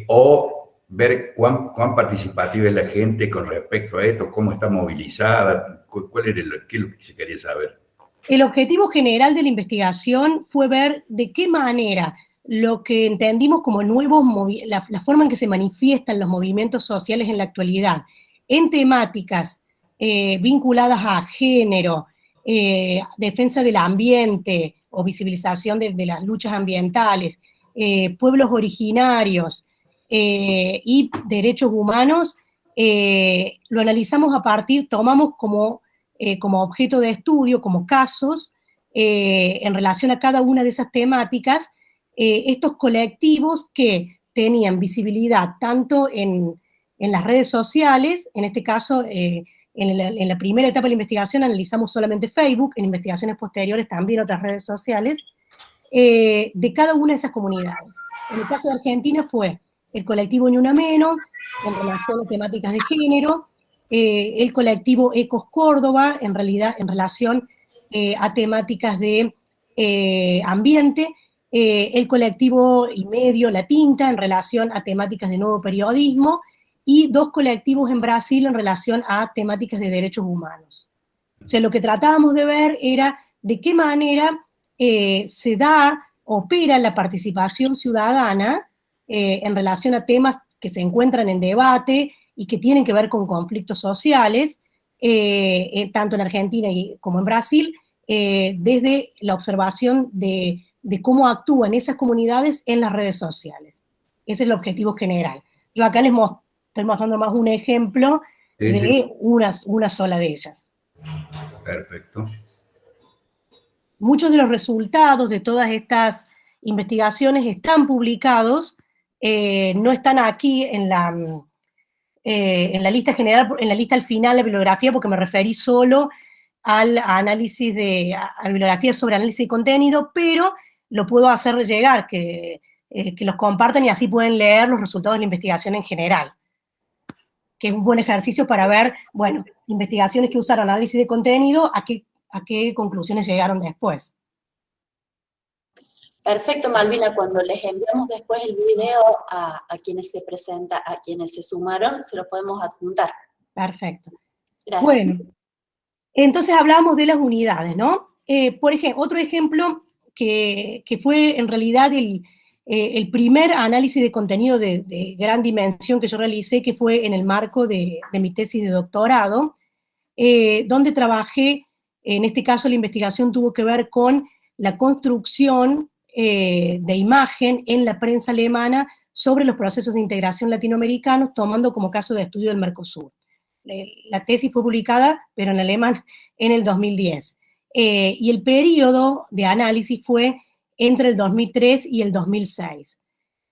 C: o ver cuán participativa es la gente con respecto a esto, cómo está movilizada, qué es lo que se quería saber.
B: El objetivo general de la investigación fue ver de qué manera lo que entendimos como la forma en que se manifiestan los movimientos sociales en la actualidad, en temáticas vinculadas a género, defensa del ambiente o visibilización de las luchas ambientales, pueblos originarios y derechos humanos, lo analizamos tomamos como objeto de estudio, como casos, en relación a cada una de esas temáticas, estos colectivos que tenían visibilidad tanto en las redes sociales, en este caso, en la primera etapa de la investigación analizamos solamente Facebook, en investigaciones posteriores también otras redes sociales, de cada una de esas comunidades. En el caso de Argentina fue el colectivo Ni Una Menos, en relación a temáticas de género, el colectivo Ecos Córdoba, en relación a temáticas de ambiente, el colectivo y medio La Tinta en relación a temáticas de nuevo periodismo, y 2 colectivos en Brasil en relación a temáticas de derechos humanos. O sea, lo que tratábamos de ver era de qué manera se opera la participación ciudadana en relación a temas que se encuentran en debate y que tienen que ver con conflictos sociales, tanto en Argentina como en Brasil, desde la observación de cómo actúan esas comunidades en las redes sociales. Ese es el objetivo general. Yo acá les estoy mostrando más un ejemplo de una sola de ellas.
C: Perfecto.
B: Muchos de los resultados de todas estas investigaciones están publicados, no están aquí en la lista general, en la lista al final de bibliografía, porque me referí solo al análisis a bibliografía sobre análisis de contenido, pero lo puedo hacer llegar, que los compartan y así pueden leer los resultados de la investigación en general, que es un buen ejercicio para ver, bueno, investigaciones que usaron análisis de contenido, a qué conclusiones llegaron después.
A: Perfecto, Malvina, cuando les enviamos después el video a quienes se presentan, a quienes se sumaron, se los podemos adjuntar.
B: Perfecto.
A: Gracias.
B: Bueno, entonces hablábamos de las unidades, ¿no? Por ejemplo, otro ejemplo que fue en realidad el primer análisis de contenido de gran dimensión que yo realicé, que fue en el marco de mi tesis de doctorado, donde trabajé, en este caso la investigación tuvo que ver con la construcción de imagen en la prensa alemana sobre los procesos de integración latinoamericanos, tomando como caso de estudio el Mercosur. La tesis fue publicada, pero en alemán, en el 2010. Y el periodo de análisis fue entre el 2003 y el 2006.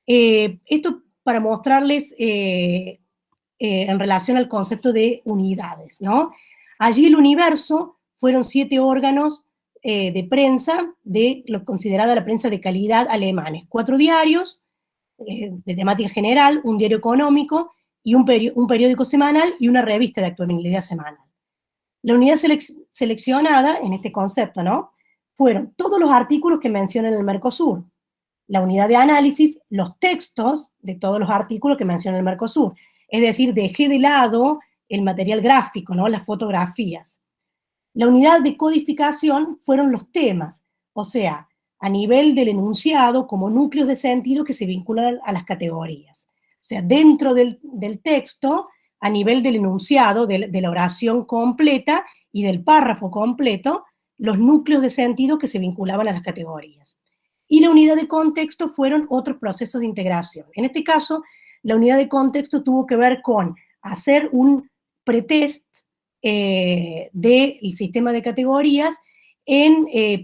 B: Esto para mostrarles en relación al concepto de unidades, ¿no? Allí el universo fueron 7 órganos de prensa, de lo considerada la prensa de calidad alemanes, 4 diarios de temática general, un diario económico, y un periódico semanal y una revista de actualidad semanal. La unidad seleccionada en este concepto, ¿no?, fueron todos los artículos que mencionan el Mercosur, la unidad de análisis, los textos de todos los artículos que menciona el Mercosur, es decir, dejé de lado el material gráfico, ¿no?, las fotografías. La unidad de codificación fueron los temas, o sea, a nivel del enunciado como núcleos de sentido que se vinculan a las categorías. O sea, dentro del texto, a nivel del enunciado, de la oración completa y del párrafo completo, los núcleos de sentido que se vinculaban a las categorías. Y la unidad de contexto fueron otros procesos de integración. En este caso, la unidad de contexto tuvo que ver con hacer un pretest del sistema de categorías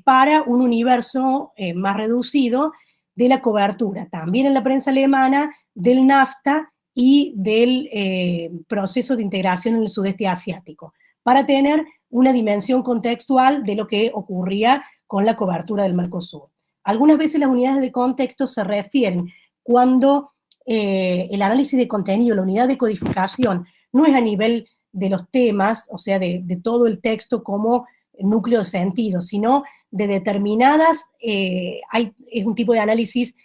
B: para un universo más reducido de la cobertura, también en la prensa alemana, del NAFTA y del proceso de integración en el sudeste asiático, para tener una dimensión contextual de lo que ocurría con la cobertura del Mercosur. Algunas veces las unidades de contexto se refieren cuando el análisis de contenido, la unidad de codificación, no es a nivel de los temas, o sea, de todo el texto como núcleo de sentido, sino de determinadas, es un tipo de análisis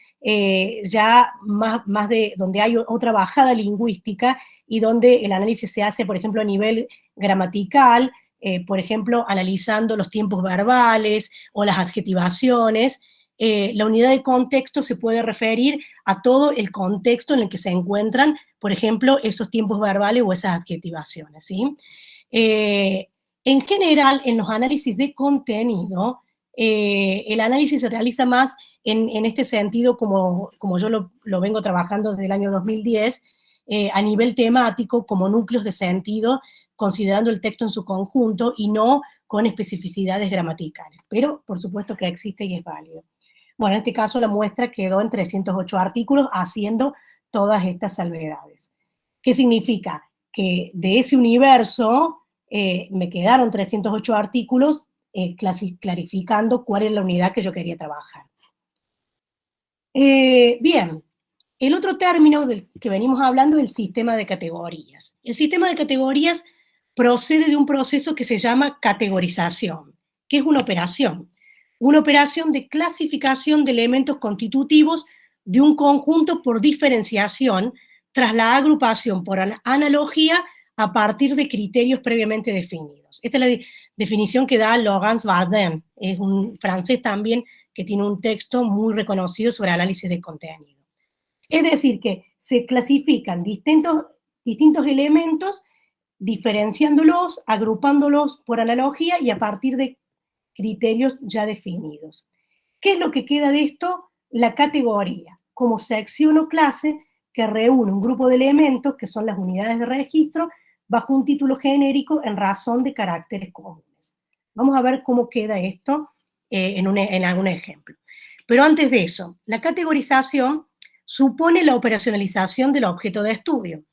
B: ya más de donde hay otra bajada lingüística y donde el análisis se hace, por ejemplo, a nivel gramatical, por ejemplo, analizando los tiempos verbales o las adjetivaciones. La unidad de contexto se puede referir a todo el contexto en el que se encuentran, por ejemplo, esos tiempos verbales o esas adjetivaciones, ¿sí? En general, en los análisis de contenido, el análisis se realiza más en este sentido, como yo lo vengo trabajando desde el año 2010, a nivel temático, como núcleos de sentido, considerando el texto en su conjunto y no con especificidades gramaticales. Pero, por supuesto que existe y es válido. Bueno, en este caso la muestra quedó en 308 artículos, haciendo todas estas salvedades. ¿Qué significa? Que de ese universo me quedaron 308 artículos clarificando cuál es la unidad que yo quería trabajar. Bien, el otro término del que venimos hablando es el sistema de categorías. El sistema de categorías procede de un proceso que se llama categorización, que es una operación. una operación de clasificación de elementos constitutivos de un conjunto por diferenciación tras la agrupación por analogía a partir de criterios previamente definidos. Esta es la definición que da Laurence Bardin, es un francés también que tiene un texto muy reconocido sobre análisis de contenido. Es decir, que se clasifican distintos elementos, diferenciándolos, agrupándolos por analogía y a partir de criterios ya definidos. ¿Qué es lo que queda de esto? La categoría, como sección o clase que reúne un grupo de elementos, que son las unidades de registro, bajo un título genérico en razón de caracteres comunes. Vamos a ver cómo queda esto en algún ejemplo. Pero antes de eso, la categorización supone la operacionalización del objeto de estudio.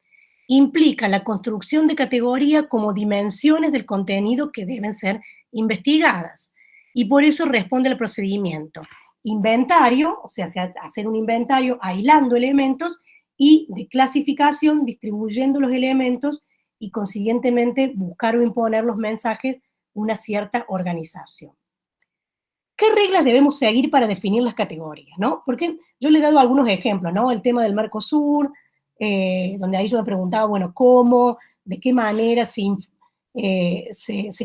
B: Implica la construcción de categoría como dimensiones del contenido que deben ser investigadas. Y por eso responde al procedimiento. Inventario, o sea, hacer un inventario aislando elementos, y de clasificación, distribuyendo los elementos y consiguientemente buscar o imponer los mensajes una cierta organización. ¿Qué reglas debemos seguir para definir las categorías, ¿no? Porque yo le he dado algunos ejemplos, ¿no? El tema del Mercosur, donde ahí yo me preguntaba, bueno, ¿cómo, de qué manera se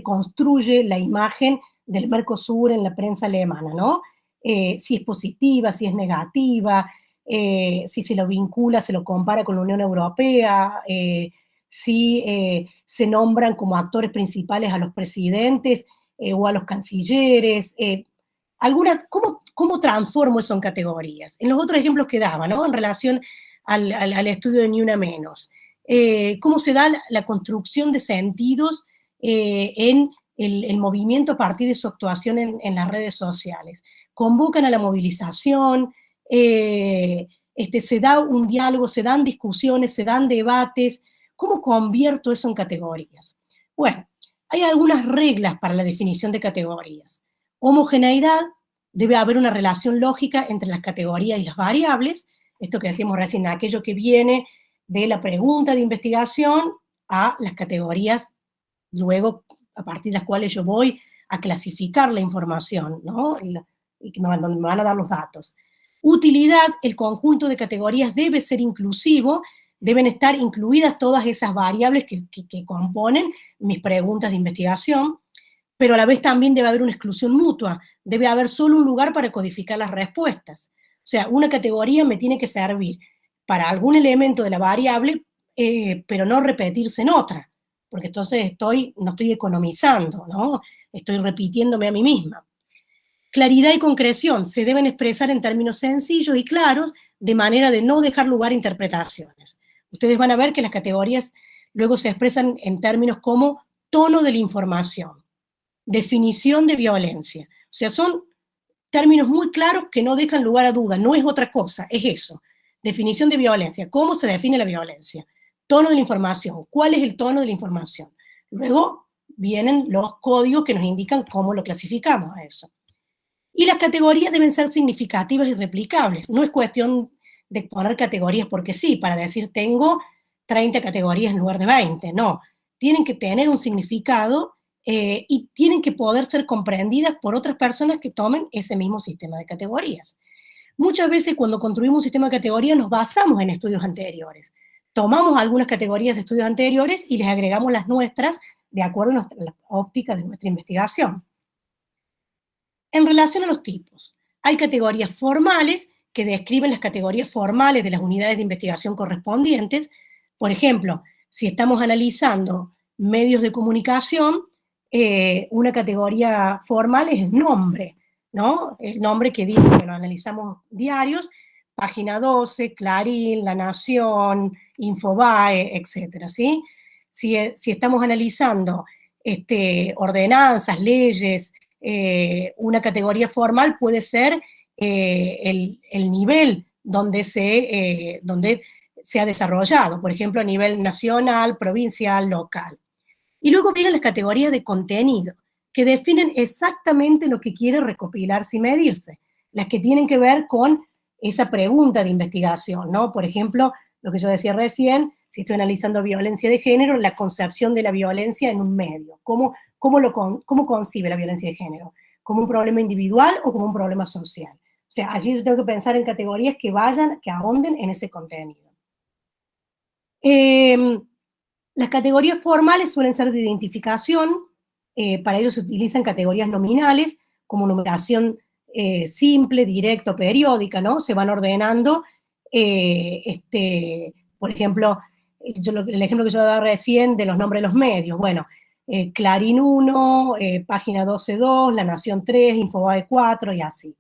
B: construye la imagen del Mercosur en la prensa alemana, ¿no? Si es positiva, si es negativa, si se lo vincula, se lo compara con la Unión Europea, si se nombran como actores principales a los presidentes o a los cancilleres, ¿cómo transformo eso en categorías? En los otros ejemplos que daba, ¿no? En relación al estudio de Ni Una Menos. ¿Cómo se da la construcción de sentidos en el movimiento a partir de su actuación en las redes sociales? Convocan a la movilización, se da un diálogo, se dan discusiones, se dan debates. ¿Cómo convierto eso en categorías? Bueno, hay algunas reglas para la definición de categorías. Homogeneidad, debe haber una relación lógica entre las categorías y las variables, esto que decíamos recién, aquello que viene de la pregunta de investigación a las categorías, luego a partir de las cuales yo voy a clasificar la información, ¿no? Y donde me van a dar los datos. Utilidad, el conjunto de categorías debe ser inclusivo, deben estar incluidas todas esas variables que componen mis preguntas de investigación, pero a la vez también debe haber una exclusión mutua, debe haber solo un lugar para codificar las respuestas. O sea, una categoría me tiene que servir para algún elemento de la variable, pero no repetirse en otra, porque entonces no estoy economizando, ¿no? Estoy repitiéndome a mí misma. Claridad y concreción se deben expresar en términos sencillos y claros, de manera de no dejar lugar a interpretaciones. Ustedes van a ver que las categorías luego se expresan en términos como tono de la información, definición de violencia. O sea, son términos muy claros que no dejan lugar a duda, no es otra cosa, es eso. Definición de violencia, ¿cómo se define la violencia? Tono de la información, ¿cuál es el tono de la información? Luego vienen los códigos que nos indican cómo lo clasificamos a eso. Y las categorías deben ser significativas y replicables. No es cuestión de poner categorías porque sí, para decir tengo 30 categorías en lugar de 20, no. Tienen que tener un significado y tienen que poder ser comprendidas por otras personas que tomen ese mismo sistema de categorías. Muchas veces cuando construimos un sistema de categorías nos basamos en estudios anteriores. Tomamos algunas categorías de estudios anteriores y les agregamos las nuestras de acuerdo a la óptica de nuestra investigación. En relación a los tipos, hay categorías formales que describen las categorías formales de las unidades de investigación correspondientes. Por ejemplo, si estamos analizando medios de comunicación, una categoría formal es el nombre, ¿no? El nombre que dice, bueno, analizamos diarios, Página 12, Clarín, La Nación, Infobae, etcétera, ¿sí? Si estamos analizando ordenanzas, leyes, una categoría formal puede ser el nivel donde se ha desarrollado, por ejemplo, a nivel nacional, provincial, local. Y luego vienen las categorías de contenido, que definen exactamente lo que quiere recopilarse y medirse, las que tienen que ver con esa pregunta de investigación, ¿no? Por ejemplo, lo que yo decía recién, si estoy analizando violencia de género, la concepción de la violencia en un medio, ¿cómo concibe la violencia de género? como un problema individual o como un problema social. O sea, allí yo tengo que pensar en categorías que vayan, que ahonden en ese contenido. Las categorías formales suelen ser de identificación, para ello se utilizan categorías nominales, como numeración simple, directa o periódica, ¿no? Se van ordenando, por ejemplo, el ejemplo que yo daba recién de los nombres de los medios, bueno, Clarín 1, Página 12.2, La Nación 3, Infobae 4 y así.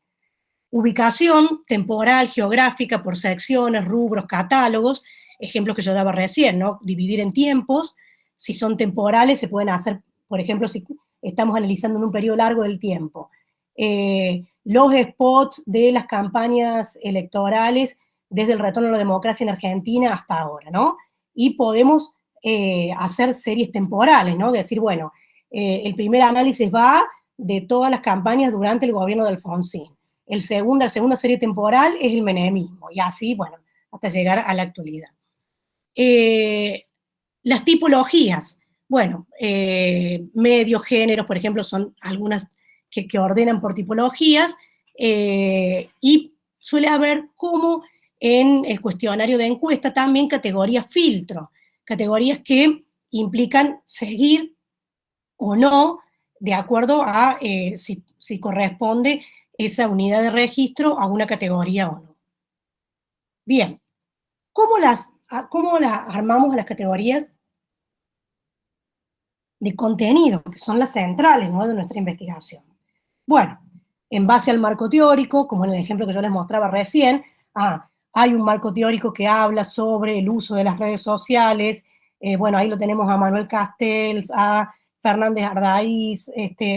B: Ubicación temporal, geográfica, por secciones, rubros, catálogos, ejemplos que yo daba recién, ¿no? Dividir en tiempos, si son temporales se pueden hacer, por ejemplo, si estamos analizando en un periodo largo del tiempo. Los spots de las campañas electorales desde el retorno a la democracia en Argentina hasta ahora, ¿no? Y podemos hacer series temporales, ¿no? Decir, bueno, el primer análisis va de todas las campañas durante el gobierno de Alfonsín. La segunda serie temporal es el menemismo, y así, bueno, hasta llegar a la actualidad. Las tipologías, bueno, medios, géneros, por ejemplo, son algunas que ordenan por tipologías, y suele haber, como en el cuestionario de encuesta, también categorías filtro, categorías que implican seguir o no, de acuerdo a si corresponde esa unidad de registro a una categoría o no. Bien, ¿cómo armamos las categorías de contenido, que son las centrales, ¿no?, de nuestra investigación? Bueno, en base al marco teórico, como en el ejemplo que yo les mostraba recién, hay un marco teórico que habla sobre el uso de las redes sociales, bueno, ahí lo tenemos a Manuel Castells, a Fernández Ardaíz,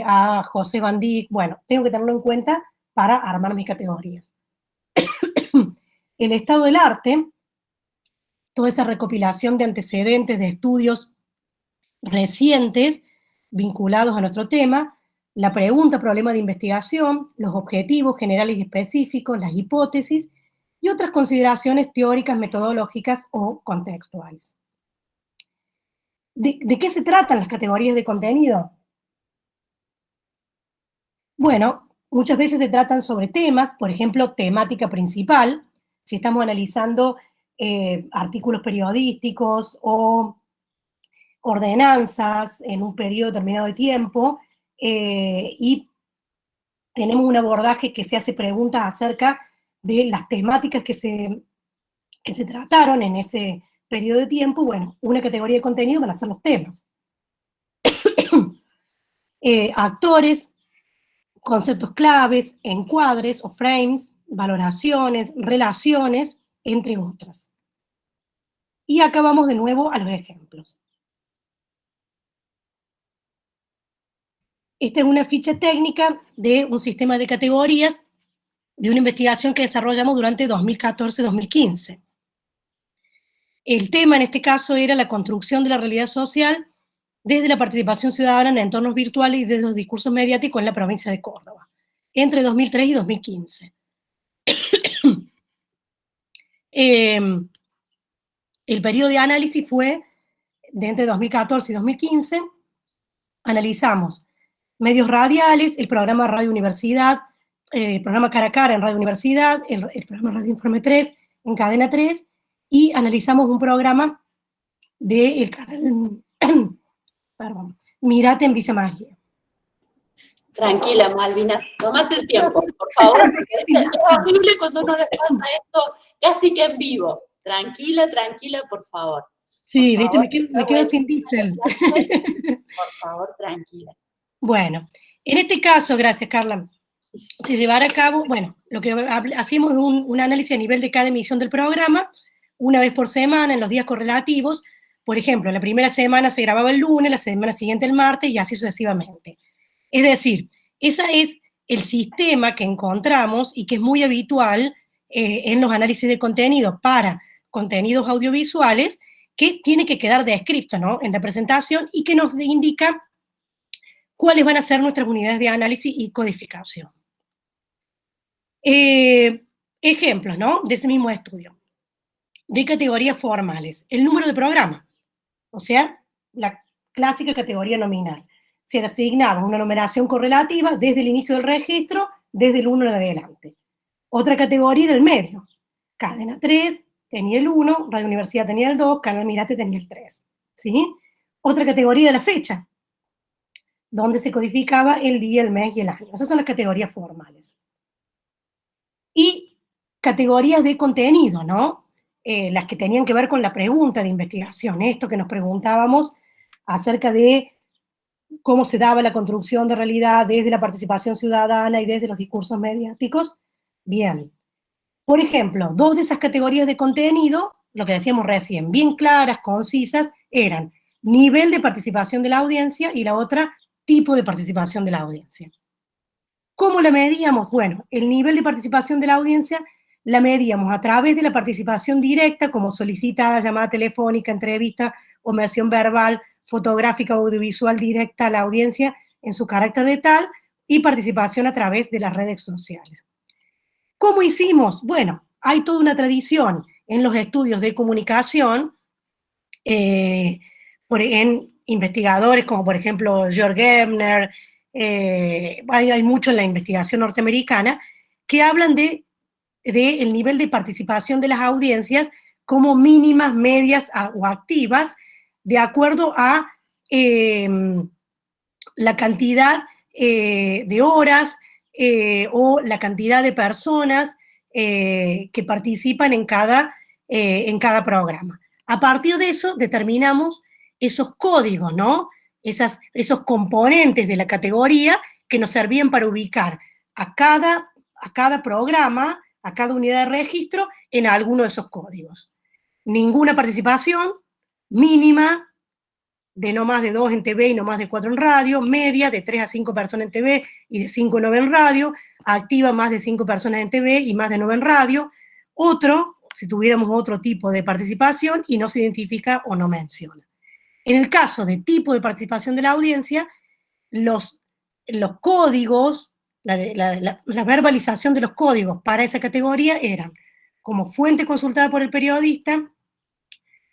B: a José Van Dijk, bueno, tengo que tenerlo en cuenta para armar mis categorías. El estado del arte, toda esa recopilación de antecedentes, de estudios recientes vinculados a nuestro tema, la pregunta, problema de investigación, los objetivos generales y específicos, las hipótesis y otras consideraciones teóricas, metodológicas o contextuales. ¿De qué se tratan las categorías de contenido? Bueno, muchas veces se tratan sobre temas, por ejemplo, temática principal, si estamos analizando artículos periodísticos o ordenanzas en un periodo determinado de tiempo, y tenemos un abordaje que se hace preguntas acerca de las temáticas que se trataron en ese periodo de tiempo. Bueno, una categoría de contenido van a ser los temas. Actores, conceptos claves, encuadres o frames, valoraciones, relaciones, entre otras. Y acá vamos de nuevo a los ejemplos. Esta es una ficha técnica de un sistema de categorías de una investigación que desarrollamos durante 2014-2015. El tema en este caso era la construcción de la realidad social desde la participación ciudadana en entornos virtuales y desde los discursos mediáticos en la provincia de Córdoba, entre 2003 y 2015. El periodo de análisis fue de entre 2014 y 2015. Analizamos medios radiales, el programa Radio Universidad, el programa Cara a Cara en Radio Universidad, el programa Radio Informe 3 en Cadena 3, y analizamos un programa del canal Mirate en Villa María.
A: Tranquila, Malvina, tómate el tiempo, por favor. Es horrible cuando uno le pasa esto casi que en vivo. Tranquila, tranquila, por favor.
B: Sí, viste, me quedo sin diésel.
A: Por favor, tranquila.
B: Bueno, en este caso, gracias, Carla, se llevará a cabo, bueno, lo que hacemos es un análisis a nivel de cada emisión del programa, una vez por semana, en los días correlativos. Por ejemplo, la primera semana se grababa el lunes, la semana siguiente el martes, y así sucesivamente. Es decir, ese es el sistema que encontramos y que es muy habitual en los análisis de contenido para contenidos audiovisuales, que tiene que quedar descrito, ¿no?, en la presentación, y que nos indica cuáles van a ser nuestras unidades de análisis y codificación. Ejemplos, ¿no?, de ese mismo estudio. De categorías formales, el número de programa, o sea, la clásica categoría nominal. se le asignaba una numeración correlativa desde el inicio del registro, desde el 1 en adelante. Otra categoría era el medio. Cadena 3 tenía el 1, Radio Universidad tenía el 2, Canal Mirate tenía el 3. ¿Sí? Otra categoría era la fecha, donde se codificaba el día, el mes y el año. Esas son las categorías formales. Y categorías de contenido, ¿no? Las que tenían que ver con la pregunta de investigación, esto que nos preguntábamos acerca de cómo se daba la construcción de realidad desde la participación ciudadana y desde los discursos mediáticos. Bien. Por ejemplo, dos de esas categorías de contenido, lo que decíamos recién, bien claras, concisas, eran nivel de participación de la audiencia y la otra, tipo de participación de la audiencia. ¿Cómo la medíamos? Bueno, el nivel de participación de la audiencia la medíamos a través de la participación directa, como solicitada, llamada telefónica, entrevista o versión verbal, fotográfica o audiovisual directa a la audiencia en su carácter de tal, y participación a través de las redes sociales. ¿Cómo hicimos? Bueno, hay toda una tradición en los estudios de comunicación, en investigadores como por ejemplo George Gebner, hay mucho en la investigación norteamericana, que hablan de el nivel de participación de las audiencias como mínimas, medias o activas, de acuerdo a la cantidad de horas o la cantidad de personas que participan en cada programa. A partir de eso determinamos esos códigos, ¿no? Esos componentes de la categoría que nos servían para ubicar a cada programa, a cada unidad de registro, en alguno de esos códigos. Ninguna participación, mínima, de no más de 2 en TV y no más de 4 en radio, media, de 3 a 5 personas en TV y de 5 a 9 en radio, activa, más de 5 personas en TV y más de 9 en radio. Otro, si tuviéramos otro tipo de participación y no se identifica o no menciona. En el caso de tipo de participación de la audiencia, los códigos, la verbalización de los códigos para esa categoría eran como fuente consultada por el periodista,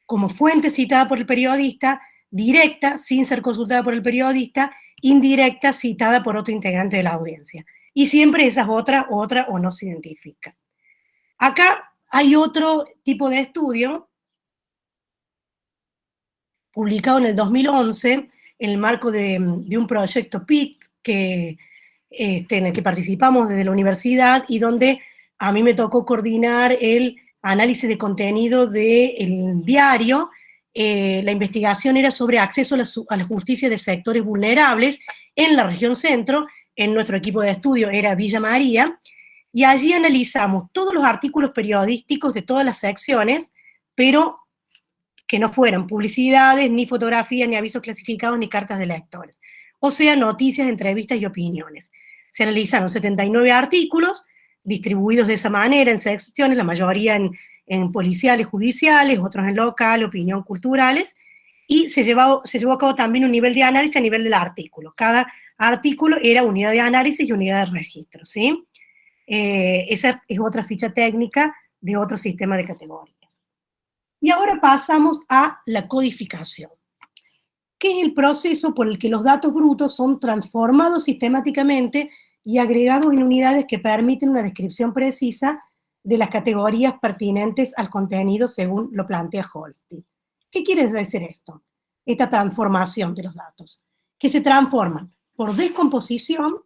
B: como fuente citada por el periodista, directa, sin ser consultada por el periodista, indirecta, citada por otro integrante de la audiencia. Y siempre esa es otra o no se identifica. Acá hay otro tipo de estudio, publicado en el 2011, en el marco de un proyecto PIT, en el que participamos desde la universidad, y donde a mí me tocó coordinar el análisis de contenido del diario. La investigación era sobre acceso a la justicia de sectores vulnerables en la región centro. En nuestro equipo de estudio era Villa María, y allí analizamos todos los artículos periodísticos de todas las secciones, pero que no fueran publicidades, ni fotografías, ni avisos clasificados, ni cartas de lectores. O sea, noticias, entrevistas y opiniones. Se analizaron 79 artículos, distribuidos de esa manera en secciones, la mayoría en policiales, judiciales, otros en local, opinión, culturales, y se llevó a cabo también un nivel de análisis a nivel del artículo. Cada artículo era unidad de análisis y unidad de registro, ¿sí? Esa es otra ficha técnica de otro sistema de categorías. Y ahora pasamos a la codificación, que es el proceso por el que los datos brutos son transformados sistemáticamente y agregados en unidades que permiten una descripción precisa de las categorías pertinentes al contenido según lo plantea Holstein. ¿Qué quiere decir esto? Esta transformación de los datos, que se transforman por descomposición,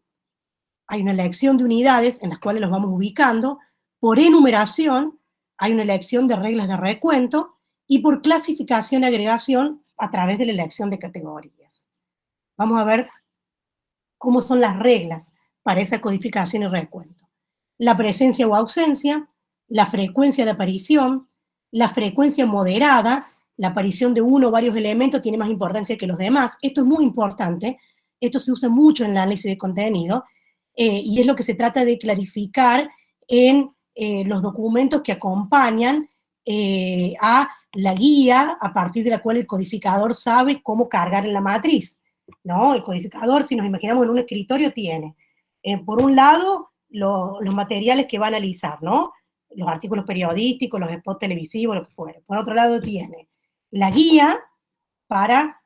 B: hay una elección de unidades en las cuales los vamos ubicando, por enumeración, hay una elección de reglas de recuento, y por clasificación y agregación a través de la elección de categorías. Vamos a ver cómo son las reglas para esa codificación y recuento. La presencia o ausencia, la frecuencia de aparición, la frecuencia moderada, la aparición de uno o varios elementos tiene más importancia que los demás. Esto es muy importante, esto se usa mucho en el análisis de contenido, y es lo que se trata de clarificar en los documentos que acompañan a la guía a partir de la cual el codificador sabe cómo cargar en la matriz, ¿no? El codificador, si nos imaginamos en un escritorio, tiene, por un lado, los materiales que va a analizar, ¿no? Los artículos periodísticos, los spots televisivos, lo que fuera. Por otro lado, tiene la guía para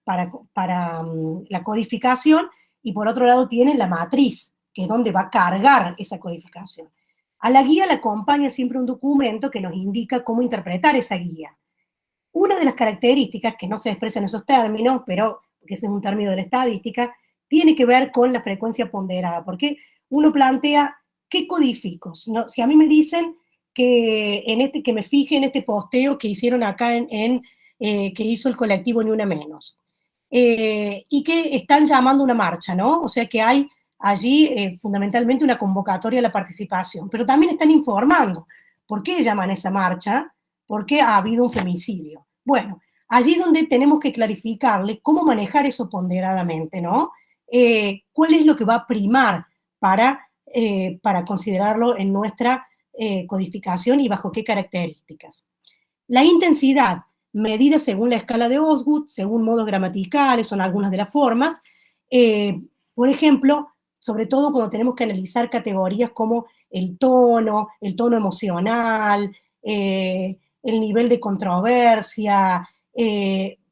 B: la codificación, y por otro lado tiene la matriz, que es donde va a cargar esa codificación. A la guía le acompaña siempre un documento que nos indica cómo interpretar esa guía. Una de las características, que no se expresa en esos términos, pero que ese es un término de la estadística, tiene que ver con la frecuencia ponderada, porque uno plantea, ¿qué codifico? ¿No? Si a mí me dicen que me fije en este posteo que hicieron acá que hizo el colectivo Ni Una Menos, y que están llamando una marcha, ¿no? O sea que hay allí fundamentalmente una convocatoria a la participación, pero también están informando por qué llaman esa marcha, porque ha habido un femicidio. Bueno, allí es donde tenemos que clarificarle cómo manejar eso ponderadamente, ¿no? ¿Cuál es lo que va a primar para considerarlo en nuestra codificación y bajo qué características? La intensidad, medida según la escala de Osgood, según modos gramaticales, son algunas de las formas. Por ejemplo, sobre todo cuando tenemos que analizar categorías como el tono emocional, el nivel de controversia,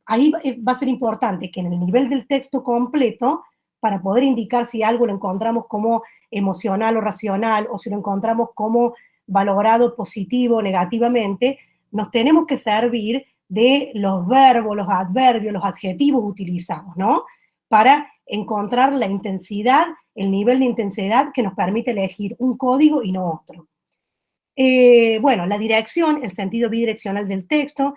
B: ahí va a ser importante que en el nivel del texto completo, para poder indicar si algo lo encontramos como emocional o racional, o si lo encontramos como valorado positivo o negativamente, nos tenemos que servir de los verbos, los adverbios, los adjetivos utilizados, ¿no? Para encontrar la intensidad, el nivel de intensidad que nos permite elegir un código y no otro. Bueno, la dirección, el sentido bidireccional del texto,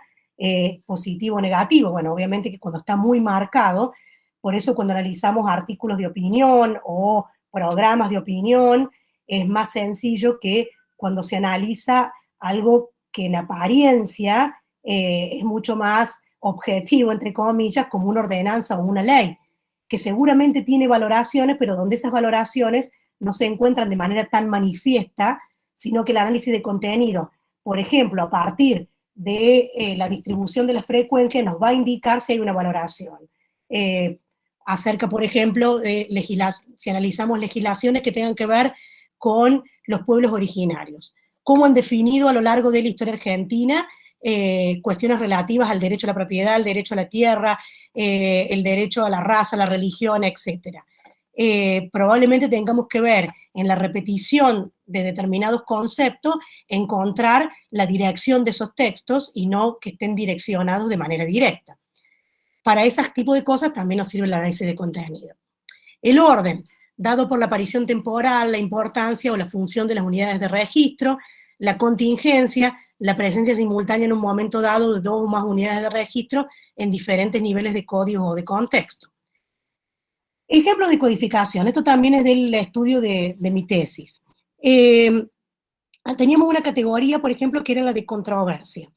B: positivo o negativo, bueno, obviamente que cuando está muy marcado, por eso cuando analizamos artículos de opinión o programas de opinión, es más sencillo que cuando se analiza algo que en apariencia es mucho más objetivo, entre comillas, como una ordenanza o una ley, que seguramente tiene valoraciones, pero donde esas valoraciones no se encuentran de manera tan manifiesta, sino que el análisis de contenido, por ejemplo, a partir de la distribución de las frecuencias, nos va a indicar si hay una valoración. Acerca, por ejemplo, de si analizamos legislaciones que tengan que ver con los pueblos originarios, cómo han definido a lo largo de la historia argentina cuestiones relativas al derecho a la propiedad, al derecho a la tierra, el derecho a la raza, a la religión, etc. Probablemente tengamos que ver en la repetición de determinados conceptos, encontrar la dirección de esos textos y no que estén direccionados de manera directa. Para ese tipo de cosas también nos sirve el análisis de contenido. El orden, dado por la aparición temporal, la importancia o la función de las unidades de registro, la contingencia, la presencia simultánea en un momento dado de dos o más unidades de registro en diferentes niveles de código o de contexto. Ejemplos de codificación, esto también es del estudio de mi tesis. Teníamos una categoría, por ejemplo, que era la de controversia,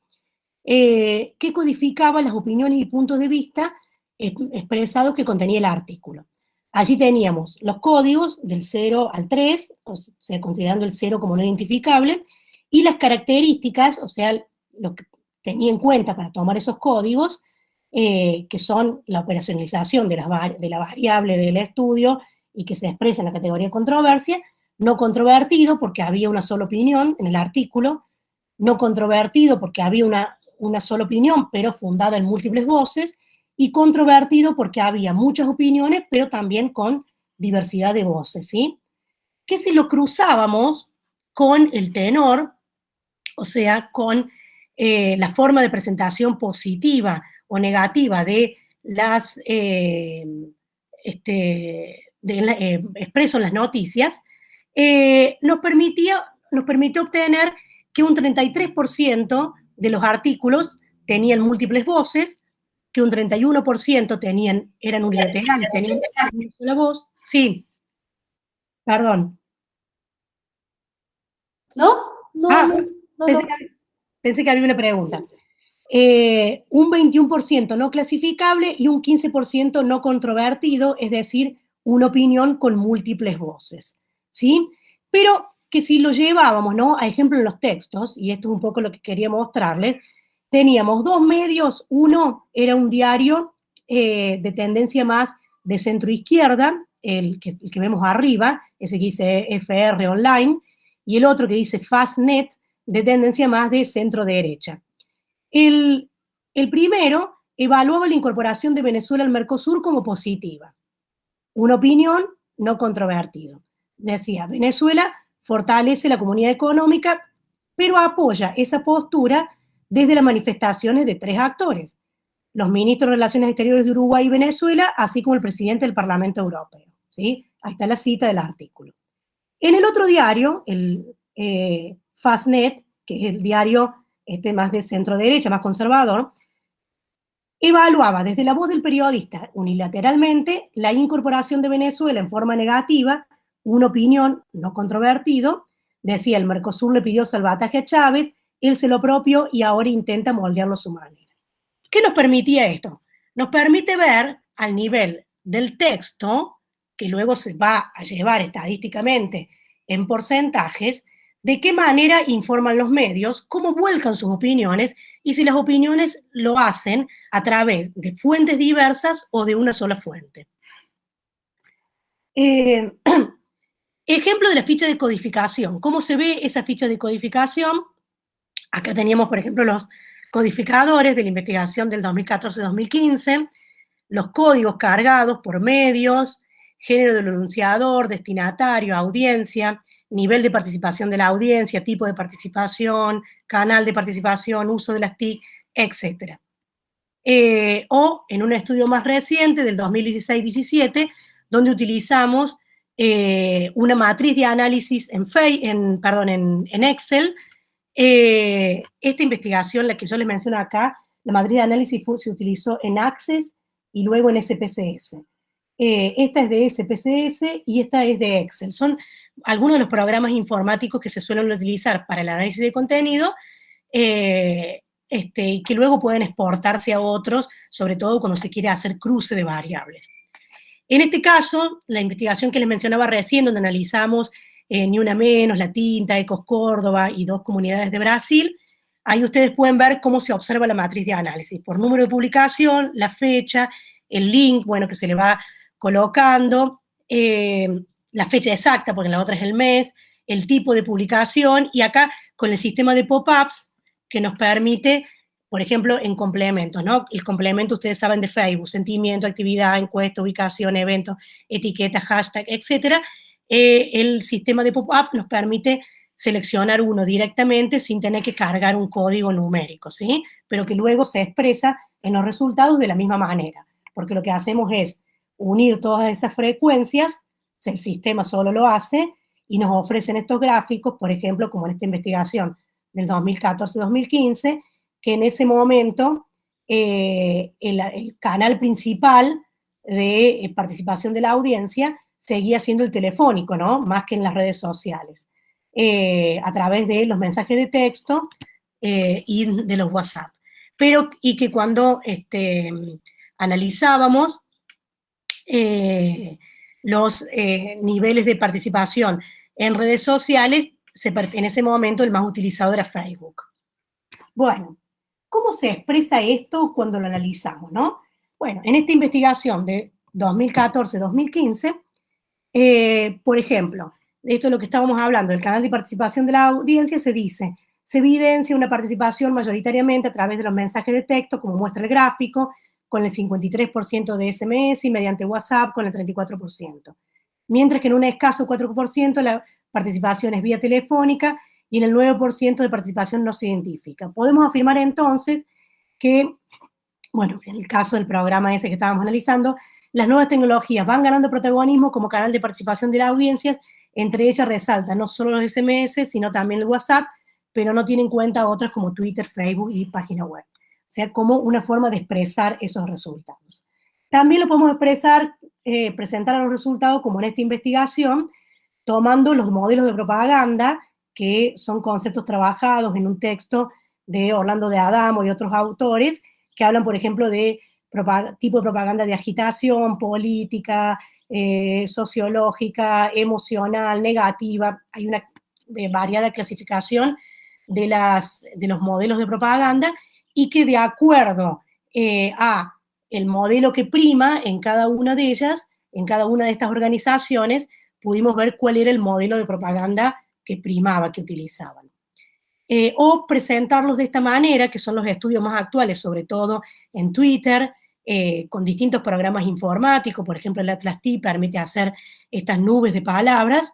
B: que codificaba las opiniones y puntos de vista expresados que contenía el artículo. Allí teníamos los códigos del 0 al 3, o sea, considerando el 0 como no identificable, y las características, o sea, lo que tenía en cuenta para tomar esos códigos, que son la operacionalización de la variable del estudio y que se expresa en la categoría controversia, no controvertido porque había una sola opinión en el artículo, no controvertido porque había una sola opinión pero fundada en múltiples voces, y controvertido porque había muchas opiniones pero también con diversidad de voces, ¿sí? Que si lo cruzábamos con el tenor, o sea, con la forma de presentación positiva o negativa de las expreso en las noticias, nos permitió obtener que un 33% de los artículos tenían múltiples voces, que un 31% eran unilaterales, tenían una sola voz. Sí, perdón.
A: ¿No? No.
B: Pensé que había una pregunta. Un 21% no clasificable y un 15% no controvertido, es decir, una opinión con múltiples voces, ¿sí? Pero que si lo llevábamos, ¿no?, a ejemplo en los textos, y esto es un poco lo que quería mostrarles, teníamos dos medios. Uno era un diario de tendencia más de centro-izquierda, el que vemos arriba, ese que dice FR Online, y el otro que dice Fastnet, de tendencia más de centro-derecha. El primero evaluaba la incorporación de Venezuela al Mercosur como positiva. Una opinión no controvertida. Decía, Venezuela fortalece la comunidad económica, pero apoya esa postura desde las manifestaciones de 3 actores: los ministros de Relaciones Exteriores de Uruguay y Venezuela, así como el presidente del Parlamento Europeo. ¿Sí? Ahí está la cita del artículo. En el otro diario, el Fastnet, que es el diario más de centro-derecha, más conservador, evaluaba desde la voz del periodista unilateralmente la incorporación de Venezuela en forma negativa, una opinión no controvertido. Decía, el Mercosur le pidió salvataje a Chávez, él se lo apropió y ahora intenta moldearlo a su manera. ¿Qué nos permitía esto? Nos permite ver al nivel del texto, que luego se va a llevar estadísticamente en porcentajes, de qué manera informan los medios, cómo vuelcan sus opiniones y si las opiniones lo hacen a través de fuentes diversas o de una sola fuente. Ejemplo de la ficha de codificación. ¿Cómo se ve esa ficha de codificación? Acá teníamos, por ejemplo, los codificadores de la investigación del 2014-2015, los códigos cargados por medios, género del enunciador, destinatario, audiencia, nivel de participación de la audiencia, tipo de participación, canal de participación, uso de las TIC, etc. O en un estudio más reciente, del 2016-17, donde utilizamos una matriz de análisis en Excel. Esta investigación, la que yo les menciono acá, la matriz de análisis se utilizó en Access y luego en SPSS. Esta es de SPSS y esta es de Excel. Son algunos de los programas informáticos que se suelen utilizar para el análisis de contenido y que luego pueden exportarse a otros, sobre todo cuando se quiere hacer cruce de variables. En este caso, la investigación que les mencionaba recién, donde analizamos Ni Una Menos, La Tinta, Ecos Córdoba y 2 comunidades de Brasil, ahí ustedes pueden ver cómo se observa la matriz de análisis, por número de publicación, la fecha, el link, bueno, que se le va colocando, la fecha exacta, porque en la otra es el mes, el tipo de publicación, y acá con el sistema de pop-ups que nos permite, por ejemplo, en complementos, ¿no? El complemento, ustedes saben, de Facebook, sentimiento, actividad, encuesta, ubicación, evento, etiqueta, hashtag, etcétera. El sistema de pop-up nos permite seleccionar uno directamente sin tener que cargar un código numérico, ¿sí? Pero que luego se expresa en los resultados de la misma manera, porque lo que hacemos es unir todas esas frecuencias, el sistema solo lo hace, y nos ofrecen estos gráficos, por ejemplo, como en esta investigación del 2014-2015, que en ese momento el canal principal de participación de la audiencia seguía siendo el telefónico, ¿no? Más que en las redes sociales, a través de los mensajes de texto y de los WhatsApp. Y que cuando analizábamos los niveles de participación en redes sociales, en ese momento el más utilizado era Facebook. Bueno, ¿cómo se expresa esto cuando lo analizamos, no? Bueno, en esta investigación de 2014-2015, por ejemplo, esto es lo que estábamos hablando, el canal de participación de la audiencia, se dice, se evidencia una participación mayoritariamente a través de los mensajes de texto, como muestra el gráfico, con el 53% de SMS y mediante WhatsApp con el 34%. Mientras que en un escaso 4% la participación es vía telefónica y en el 9% de participación no se identifica. Podemos afirmar entonces que, bueno, en el caso del programa ese que estábamos analizando, las nuevas tecnologías van ganando protagonismo como canal de participación de la audiencia, entre ellas resalta no solo los SMS, sino también el WhatsApp, pero no tiene en cuenta otras como Twitter, Facebook y página web. O sea, como una forma de expresar esos resultados. También lo podemos presentar a los resultados, como en esta investigación, tomando los modelos de propaganda, que son conceptos trabajados en un texto de Orlando de Adamo y otros autores, que hablan, por ejemplo, de tipo de propaganda de agitación, política, sociológica, emocional, negativa. Hay una variada clasificación de los modelos de propaganda, y que de acuerdo a el modelo que prima en cada una de ellas, en cada una de estas organizaciones, pudimos ver cuál era el modelo de propaganda que primaba, que utilizaban. o presentarlos de esta manera, que son los estudios más actuales, sobre todo en Twitter, con distintos programas informáticos. Por ejemplo, el Atlas T permite hacer estas nubes de palabras,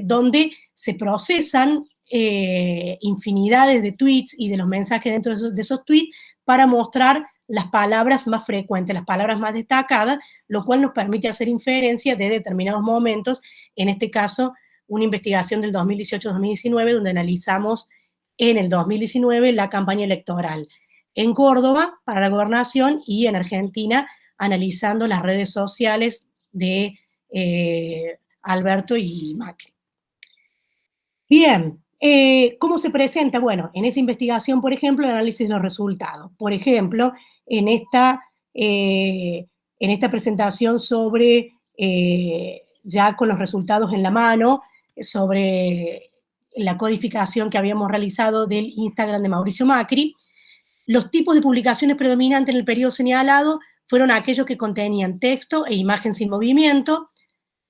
B: donde se procesan infinidades de tweets y de los mensajes dentro de esos tweets para mostrar las palabras más frecuentes, las palabras más destacadas, lo cual nos permite hacer inferencia de determinados momentos, en este caso, una investigación del 2018-2019, donde analizamos en el 2019 la campaña electoral en Córdoba para la gobernación y en Argentina analizando las redes sociales de Alberto y Macri. Bien, ¿cómo se presenta? Bueno, en esa investigación, por ejemplo, el análisis de los resultados. Por ejemplo, en esta presentación sobre, ya con los resultados en la mano, sobre la codificación que habíamos realizado del Instagram de Mauricio Macri, los tipos de publicaciones predominantes en el periodo señalado fueron aquellos que contenían texto e imagen sin movimiento.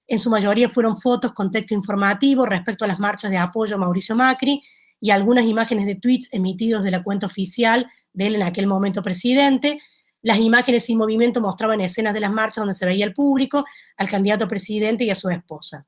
B: En su mayoría fueron fotos con texto informativo respecto a las marchas de apoyo a Mauricio Macri y algunas imágenes de tweets emitidos de la cuenta oficial de él en aquel momento presidente. Las imágenes sin movimiento mostraban escenas de las marchas donde se veía al público, al candidato a presidente y a su esposa.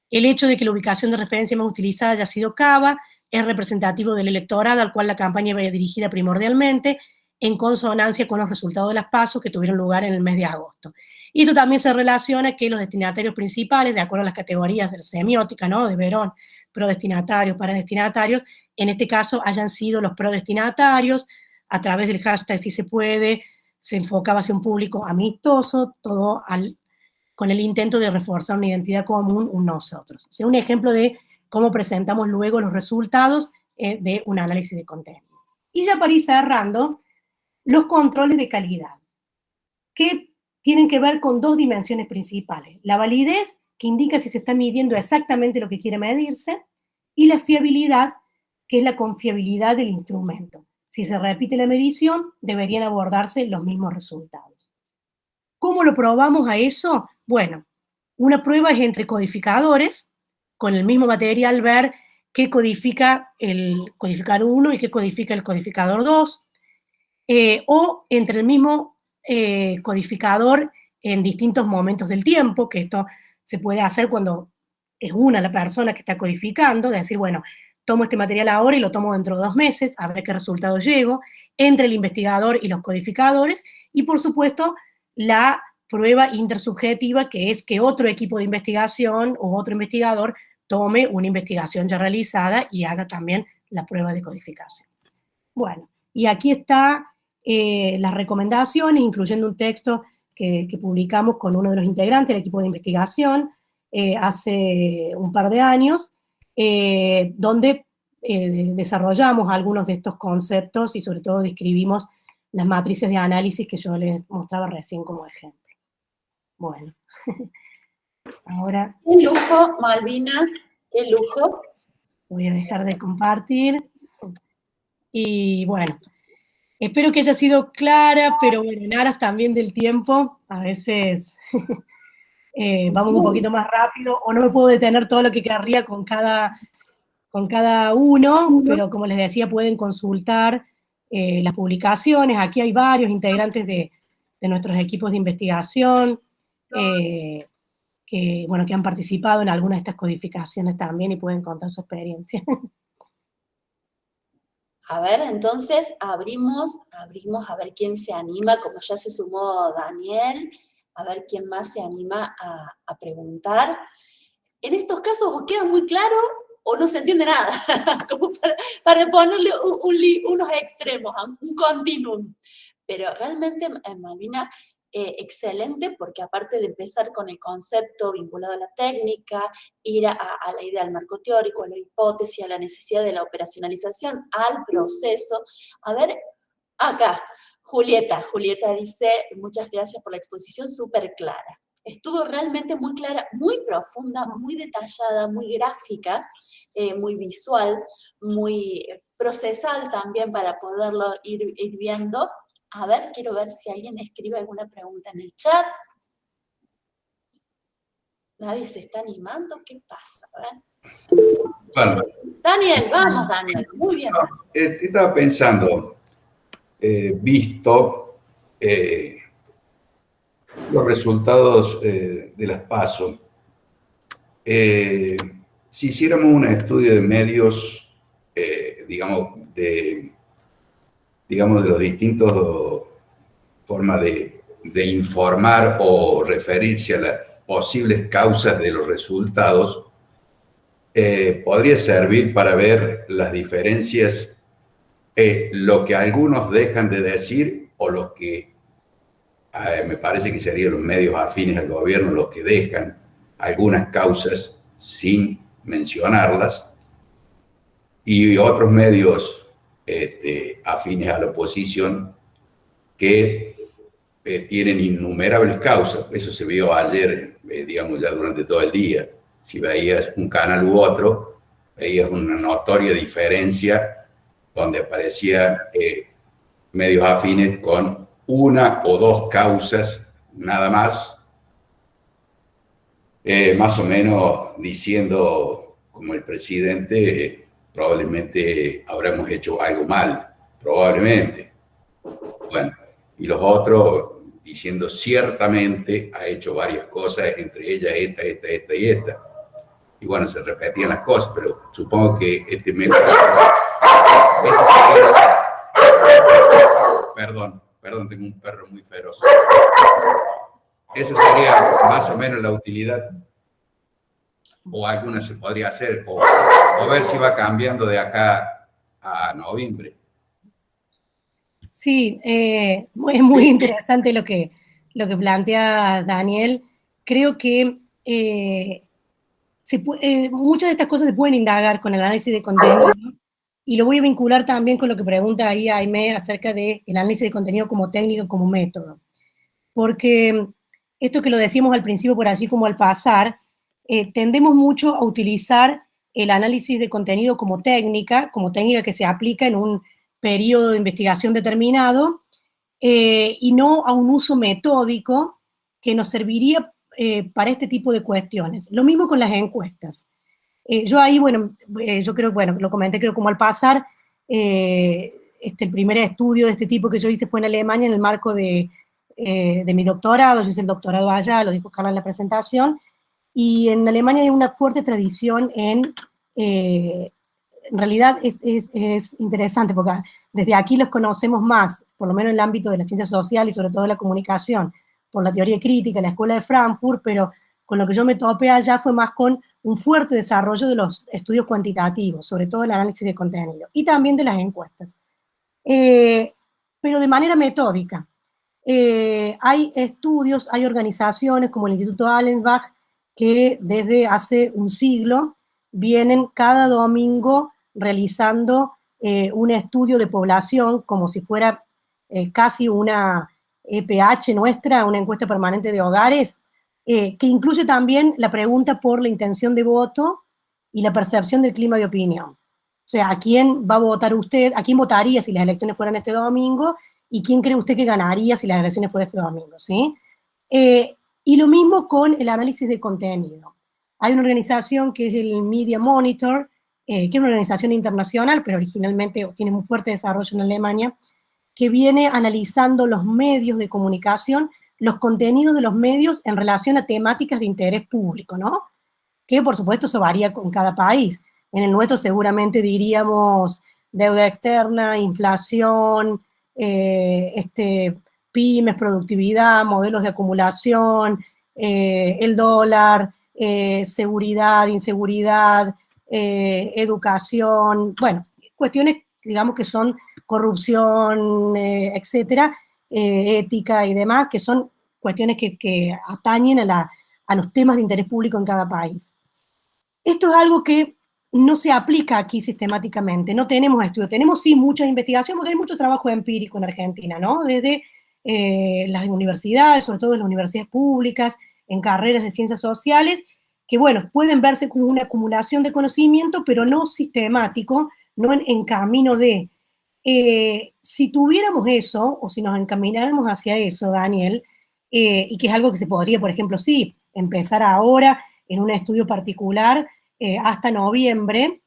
B: El hecho de que la ubicación de referencia más utilizada haya sido Cava es representativo del electorado al cual la campaña iba dirigida primordialmente, en consonancia con los resultados de las PASO que tuvieron lugar en el mes de agosto. Y esto también se relaciona que los destinatarios principales, de acuerdo a las categorías de la semiótica, ¿no?, de Verón, prodestinatarios, paradestinatarios, en este caso hayan sido los prodestinatarios. A través del hashtag Si Se Puede, se enfocaba hacia un público amistoso, todo con el intento de reforzar una identidad común, un nosotros. O sea, un ejemplo de cómo presentamos luego los resultados de un análisis de contenido. Y ya para ir cerrando, los controles de calidad, que tienen que ver con dos dimensiones principales. La validez, que indica si se está midiendo exactamente lo que quiere medirse, y la fiabilidad, que es la confiabilidad del instrumento. Si se repite la medición, deberían abordarse los mismos resultados. ¿Cómo lo probamos a eso? Bueno, una prueba es entre codificadores, con el mismo material ver qué codifica el codificador 1 y qué codifica el codificador 2, o entre el mismo codificador en distintos momentos del tiempo, que esto se puede hacer cuando es una la persona que está codificando, de decir, bueno, tomo este material ahora y lo tomo dentro de 2 meses, a ver qué resultado llego, entre el investigador y los codificadores, y por supuesto la prueba intersubjetiva, que es que otro equipo de investigación o otro investigador tome una investigación ya realizada y haga también la prueba de codificación. Bueno, y aquí está las recomendaciones, incluyendo un texto que publicamos con uno de los integrantes del equipo de investigación hace un par de años, donde desarrollamos algunos de estos conceptos y sobre todo describimos las matrices de análisis que yo les mostraba recién como ejemplo. Bueno, ahora...
A: ¡Qué lujo, Malvina! ¡Qué lujo!
B: Voy a dejar de compartir. Y bueno, espero que haya sido clara, pero bueno, en aras también del tiempo, a veces vamos un poquito más rápido, o no me puedo detener todo lo que querría con cada uno, pero como les decía, pueden consultar las publicaciones. Aquí hay varios integrantes de nuestros equipos de investigación que, bueno, que han participado en algunas de estas codificaciones también y pueden contar su experiencia.
A: A ver, entonces abrimos a ver quién se anima, como ya se sumó Daniel, a ver quién más se anima a preguntar. En estos casos o queda muy claro o no se entiende nada, como para ponerle unos extremos, un continuum. Pero realmente, Malvina, excelente, porque aparte de empezar con el concepto vinculado a la técnica, ir a la idea del marco teórico, a la hipótesis, a la necesidad de la operacionalización, al proceso. A ver, acá, Julieta dice, muchas gracias por la exposición, súper clara. Estuvo realmente muy clara, muy profunda, muy detallada, muy gráfica, muy visual, muy procesal también para poderlo ir viendo. A ver, quiero ver si alguien escribe alguna pregunta en el chat. ¿Nadie se está animando? ¿Qué pasa? A ver.
C: Bueno,
A: Daniel, vamos, Daniel. Muy bien.
C: Estaba pensando, visto los resultados de las PASO, si hiciéramos un estudio de medios, digamos, de los distintos formas de informar o referirse a las posibles causas de los resultados, podría servir para ver las diferencias, lo que algunos dejan de decir o los que, me parece que serían los medios afines al gobierno los que dejan algunas causas sin mencionarlas, y otros medios afines a la oposición que tienen innumerables causas. Eso se vio ayer, digamos, ya durante todo el día. Si veías un canal u otro, veías una notoria diferencia donde aparecían medios afines con una o dos causas nada más, más o menos diciendo, como el presidente, probablemente habremos hecho algo mal, probablemente. Bueno, y los otros diciendo ciertamente ha hecho varias cosas, entre ellas esta y esta. Y bueno, se repetían las cosas, pero supongo que este método... Perdón, tengo un perro muy feroz. Eso sería más o menos la utilidad. O alguna se podría hacer, o ver si va cambiando de acá a noviembre.
B: Sí, es muy interesante lo que plantea Daniel. Creo que muchas de estas cosas se pueden indagar con el análisis de contenido, y lo voy a vincular también con lo que pregunta ahí Aimé acerca del análisis de contenido como técnico, como método. Porque esto que lo decimos al principio por allí como al pasar, tendemos mucho a utilizar el análisis de contenido como técnica que se aplica en un periodo de investigación determinado, y no a un uso metódico que nos serviría para este tipo de cuestiones. Lo mismo con las encuestas. Yo ahí, bueno, yo creo, bueno, lo comenté creo como al pasar, el primer estudio de este tipo que yo hice fue en Alemania en el marco de mi doctorado. Yo hice el doctorado allá, lo dijo Carla en la presentación, y en Alemania hay una fuerte tradición en realidad es interesante porque desde aquí los conocemos más, por lo menos en el ámbito de la ciencia social y sobre todo de la comunicación, por la teoría crítica, la escuela de Frankfurt, pero con lo que yo me topé allá fue más con un fuerte desarrollo de los estudios cuantitativos, sobre todo el análisis de contenido, y también de las encuestas, pero de manera metódica. Hay estudios, hay organizaciones como el Instituto Allenbach que desde hace un siglo vienen cada domingo realizando un estudio de población como si fuera casi una EPH nuestra, una encuesta permanente de hogares, que incluye también la pregunta por la intención de voto y la percepción del clima de opinión. O sea, ¿a quién va a votar usted? ¿A quién votaría si las elecciones fueran este domingo? ¿Y quién cree usted que ganaría si las elecciones fueran este domingo? ¿Sí? Y lo mismo con el análisis de contenido. Hay una organización que es el Media Monitor, que es una organización internacional, pero originalmente tiene un fuerte desarrollo en Alemania, que viene analizando los medios de comunicación, los contenidos de los medios en relación a temáticas de interés público, ¿no? Que por supuesto eso varía con cada país. En el nuestro seguramente diríamos deuda externa, inflación, pymes, productividad, modelos de acumulación, el dólar, seguridad, inseguridad, educación, bueno, cuestiones, digamos, que son corrupción, etcétera, ética y demás, que son cuestiones que atañen a los temas de interés público en cada país. Esto es algo que no se aplica aquí sistemáticamente, no tenemos estudios, tenemos sí muchas investigaciones, porque hay mucho trabajo empírico en Argentina, ¿no? Desde las universidades, sobre todo en las universidades públicas, en carreras de ciencias sociales, que bueno, pueden verse como una acumulación de conocimiento, pero no sistemático, no en camino de... si tuviéramos eso, o si nos encamináramos hacia eso, Daniel, y que es algo que se podría, por ejemplo, sí, empezar ahora en un estudio particular hasta noviembre,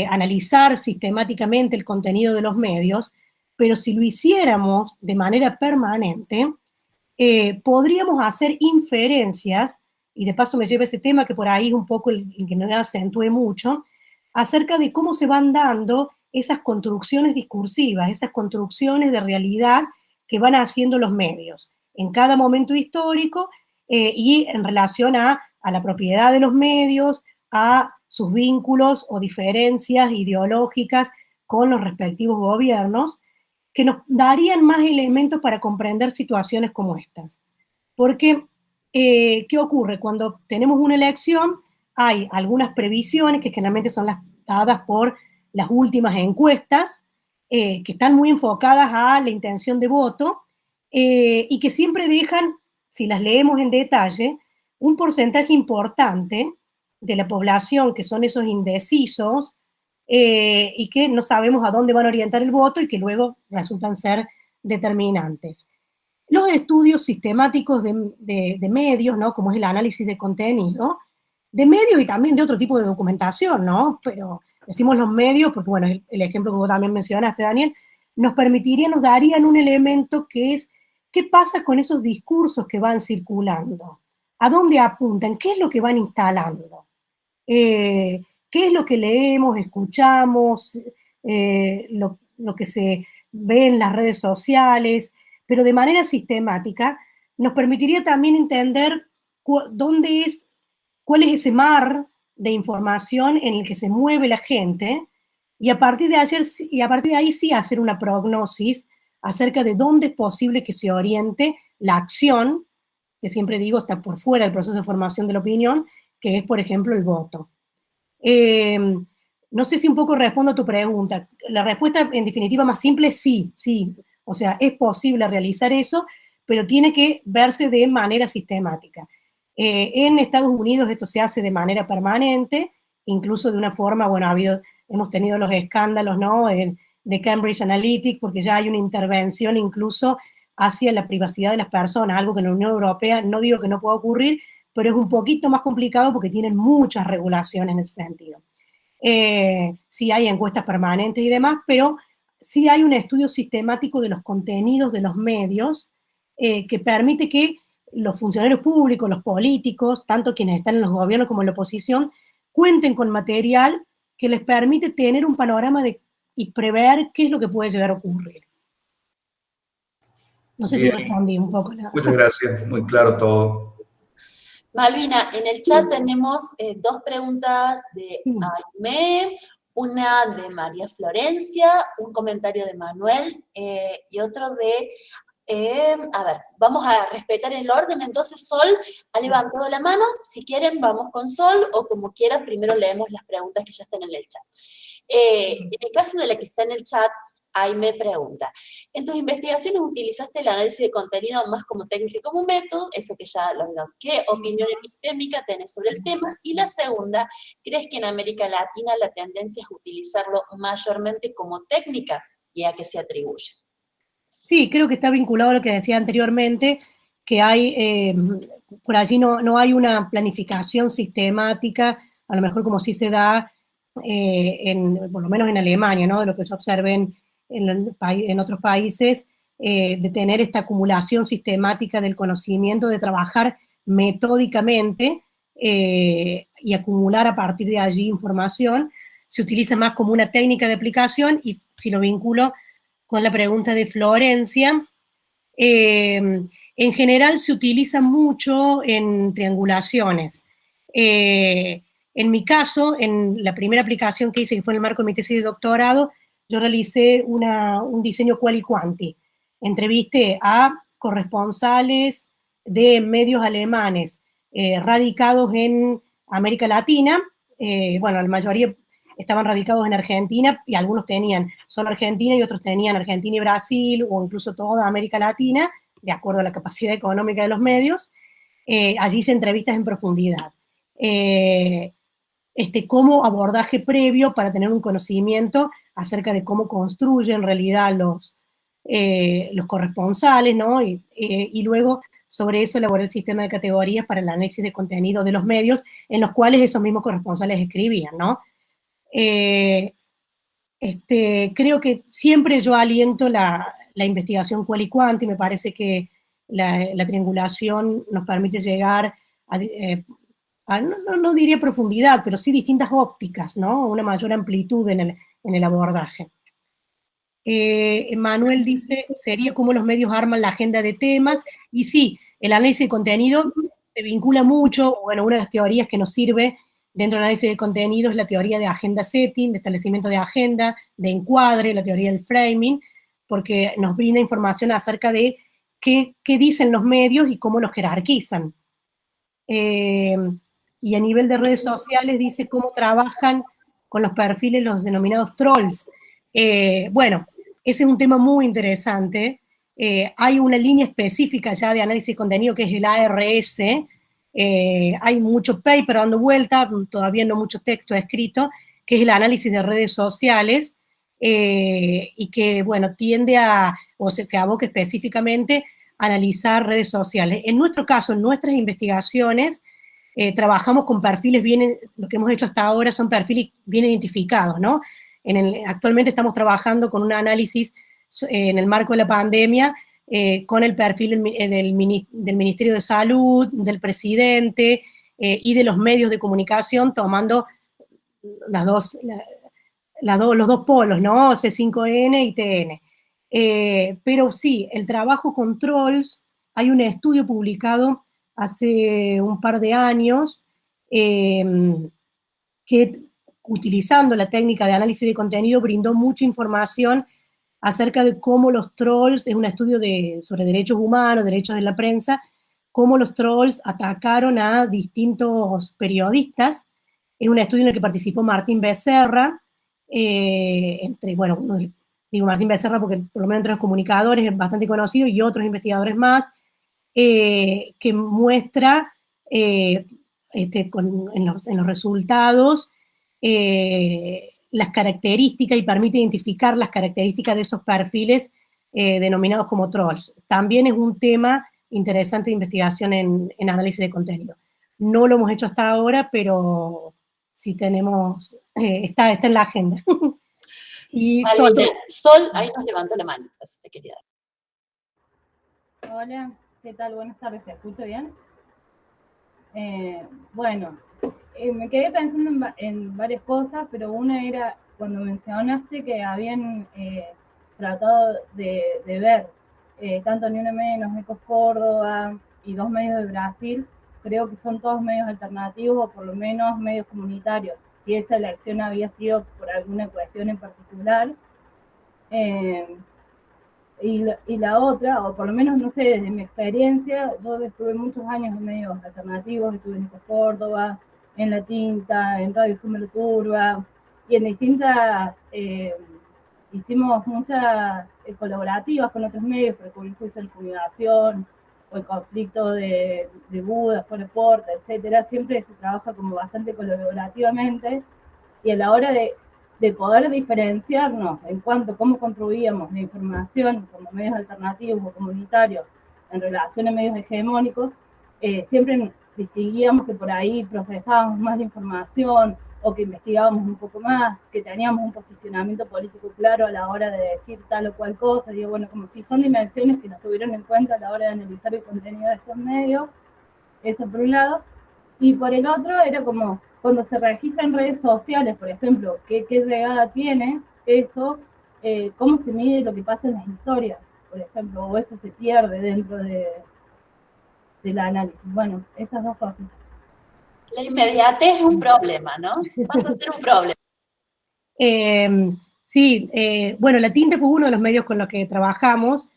B: analizar sistemáticamente el contenido de los medios, pero si lo hiciéramos de manera permanente, podríamos hacer inferencias, y de paso me lleva ese tema que por ahí es un poco el que no acentúe mucho, acerca de cómo se van dando esas construcciones discursivas, esas construcciones de realidad que van haciendo los medios en cada momento histórico y en relación a la propiedad de los medios, a sus vínculos o diferencias ideológicas con los respectivos gobiernos, que nos darían más elementos para comprender situaciones como estas. Porque, ¿qué ocurre? Cuando tenemos una elección, hay algunas previsiones que generalmente son las dadas por las últimas encuestas, que están muy enfocadas a la intención de voto, y que siempre dejan, si las leemos en detalle, un porcentaje importante de la población que son esos indecisos, y que no sabemos a dónde van a orientar el voto y que luego resultan ser determinantes. Los estudios sistemáticos de medios, ¿no? Como es el análisis de contenido, de medios y también de otro tipo de documentación, ¿no? Pero decimos los medios porque, bueno, el ejemplo que vos también mencionaste, Daniel, nos darían un elemento que es qué pasa con esos discursos que van circulando, a dónde apuntan, qué es lo que van instalando, qué es lo que leemos, escuchamos, lo que se ve en las redes sociales, pero de manera sistemática, nos permitiría también entender cuál es ese mar de información en el que se mueve la gente, y a partir de ahí sí hacer una prognosis acerca de dónde es posible que se oriente la acción, que siempre digo está por fuera del proceso de formación de la opinión, que es, por ejemplo, el voto. No sé si un poco respondo a tu pregunta. La respuesta, en definitiva, más simple es sí, sí. O sea, es posible realizar eso, pero tiene que verse de manera sistemática. En Estados Unidos esto se hace de manera permanente, incluso de una forma, bueno, hemos tenido los escándalos, ¿no?, de Cambridge Analytica, porque ya hay una intervención incluso hacia la privacidad de las personas, algo que en la Unión Europea no digo que no pueda ocurrir, pero es un poquito más complicado porque tienen muchas regulaciones en ese sentido. Sí hay encuestas permanentes y demás, pero sí hay un estudio sistemático de los contenidos de los medios que permite que los funcionarios públicos, los políticos, tanto quienes están en los gobiernos como en la oposición, cuenten con material que les permite tener un panorama y prever qué es lo que puede llegar a ocurrir. No sé si respondí un poco.
C: Muchas gracias, muy claro todo.
A: Malvina, en el chat tenemos dos preguntas de Aimé, una de María Florencia, un comentario de Manuel y otro de... a ver, vamos a respetar el orden, entonces Sol ha levantado la mano, si quieren vamos con Sol, o como quieran, primero leemos las preguntas que ya están en el chat. En el caso de la que está en el chat, Aime pregunta, en tus investigaciones utilizaste el análisis de contenido más como técnica que como método, eso que ya lo hablamos. ¿Qué opinión epistémica tenés sobre el tema? Y la segunda, ¿crees que en América Latina la tendencia es utilizarlo mayormente como técnica y a qué se atribuye?
B: Sí, creo que está vinculado a lo que decía anteriormente, que hay, por allí no hay una planificación sistemática, a lo mejor como sí se da, por lo menos en Alemania, ¿no?, de lo que se observa en otros países, de tener esta acumulación sistemática del conocimiento, de trabajar metódicamente y acumular a partir de allí información. Se utiliza más como una técnica de aplicación, y si lo vinculo con la pregunta de Florencia, en general se utiliza mucho en triangulaciones. En mi caso, en la primera aplicación que hice, que fue en el marco de mi tesis de doctorado, yo realicé un diseño quali quanti. Entrevisté a corresponsales de medios alemanes radicados en América Latina, bueno, la mayoría estaban radicados en Argentina, y algunos tenían solo Argentina y otros tenían Argentina y Brasil, o incluso toda América Latina, de acuerdo a la capacidad económica de los medios. Allí hice entrevistas en profundidad. Como abordaje previo para tener un conocimiento acerca de cómo construyen en realidad los corresponsales, ¿no? Y luego sobre eso elaboré el sistema de categorías para el análisis de contenido de los medios en los cuales esos mismos corresponsales escribían, ¿no? Creo que siempre yo aliento la investigación cual y cuanti, me parece que la triangulación nos permite llegar a no diría profundidad, pero sí distintas ópticas, ¿no? Una mayor amplitud en el abordaje. Manuel dice, sería como los medios arman la agenda de temas, y sí, el análisis de contenido se vincula mucho, bueno, una de las teorías que nos sirve dentro del análisis de contenido es la teoría de agenda setting, de establecimiento de agenda, de encuadre, la teoría del framing, porque nos brinda información acerca de qué dicen los medios y cómo los jerarquizan. Y a nivel de redes sociales dice cómo trabajan con los perfiles los denominados trolls. Bueno, ese es un tema muy interesante. Hay una línea específica ya de análisis de contenido que es el ARS. Hay mucho paper dando vuelta, todavía no mucho texto escrito, que es el análisis de redes sociales, y que, bueno, tiende o se aboca específicamente a analizar redes sociales. En nuestro caso, en nuestras investigaciones, trabajamos con perfiles lo que hemos hecho hasta ahora son perfiles bien identificados, ¿no? Actualmente estamos trabajando con un análisis en el marco de la pandemia, con el perfil del Ministerio de Salud, del presidente y de los medios de comunicación, tomando los dos polos, ¿no? C5N y TN. Pero sí, el trabajo con trolls, hay un estudio publicado hace un par de años que, utilizando la técnica de análisis de contenido, brindó mucha información acerca de cómo los trolls, es un estudio sobre derechos humanos, derechos de la prensa, cómo los trolls atacaron a distintos periodistas. Es un estudio en el que participó Martín Becerra, digo Martín Becerra porque por lo menos entre los comunicadores es bastante conocido, y otros investigadores más, que muestra en los resultados las características y permite identificar las características de esos perfiles denominados como trolls. También es un tema interesante de investigación en análisis de contenido. No lo hemos hecho hasta ahora, pero sí tenemos, está en la agenda. Y
A: Sol, ahí nos levantó la mano, si se quería dar.
D: Hola, ¿qué tal? Buenas tardes, ¿se escucha bien? Bueno, me quedé pensando en varias cosas, pero una era cuando mencionaste que habían tratado de ver tanto Ni Una Menos, Ecos Córdoba y 2 medios de Brasil, creo que son todos medios alternativos o por lo menos medios comunitarios, si esa elección había sido por alguna cuestión en particular. Y la otra, o por lo menos, no sé, desde mi experiencia, yo estuve muchos años en medios alternativos, estuve en Ecos Córdoba, en La Tinta, en Radio Summer Turba, y en distintas, hicimos muchas colaborativas con otros medios, por ejemplo, el juicio de fumigación, o el conflicto de Buda, Fuera Porta, etcétera. Siempre se trabaja como bastante colaborativamente, y a la hora de poder diferenciarnos en cuanto a cómo construíamos la información como medios alternativos o comunitarios en relación a medios hegemónicos, siempre distinguíamos que por ahí procesábamos más la información o que investigábamos un poco más, que teníamos un posicionamiento político claro a la hora de decir tal o cual cosa. Digo, bueno, como si son dimensiones que nos tuvieron en cuenta a la hora de analizar el contenido de estos medios, eso por un lado. Y por el otro era como cuando se registra en redes sociales, por ejemplo, qué llegada tiene eso, cómo se mide lo que pasa en las historias, por ejemplo, o eso se pierde dentro del análisis. Bueno, esas dos cosas.
A: La inmediatez es un problema, ¿no? Pasa a ser un problema.
B: Sí, bueno, La Tinta fue uno de los medios con los que trabajamos.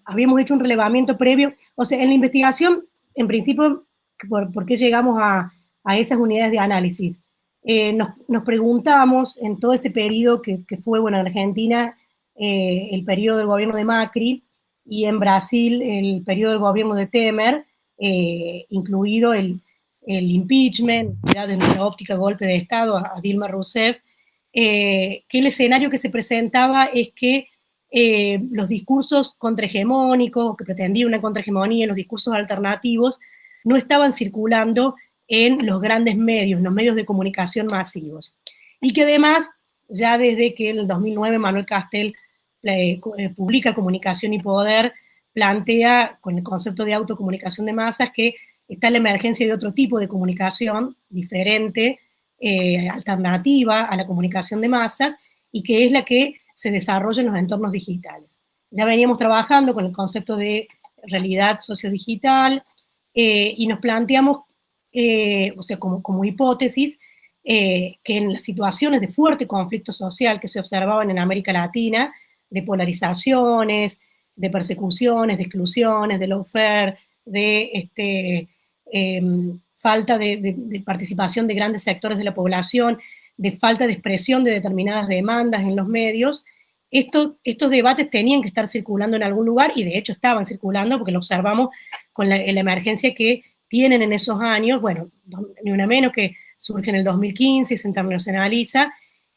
B: Habíamos hecho un relevamiento previo, o sea, en la investigación, en principio, ¿por qué llegamos a esas unidades de análisis? Nos preguntamos en todo ese periodo que fue, bueno, en Argentina, el periodo del gobierno de Macri, y en Brasil el periodo del gobierno de Temer, incluido el impeachment, ya de nuestra óptica golpe de Estado a Dilma Rousseff, que el escenario que se presentaba es que los discursos contrahegemónicos, que pretendían una contrahegemonía, los discursos alternativos, no estaban circulando en los grandes medios, los medios de comunicación masivos. y que además, ya desde que en el 2009 Manuel Castel publica Comunicación y Poder, plantea con el concepto de autocomunicación de masas que está la emergencia de otro tipo de comunicación diferente, alternativa a la comunicación de masas, y que es la que se desarrolla en los entornos digitales. Ya veníamos trabajando con el concepto de realidad sociodigital y nos planteamos, o sea, como hipótesis, que en las situaciones de fuerte conflicto social que se observaban en América Latina, de polarizaciones, de persecuciones, de exclusiones, de lawfare, de falta de participación de grandes sectores de la población, de falta de expresión de determinadas demandas en los medios, estos debates tenían que estar circulando en algún lugar, y de hecho estaban circulando, porque lo observamos con la emergencia que tienen en esos años, bueno, ni una menos, que surge en el 2015 y se internacionaliza,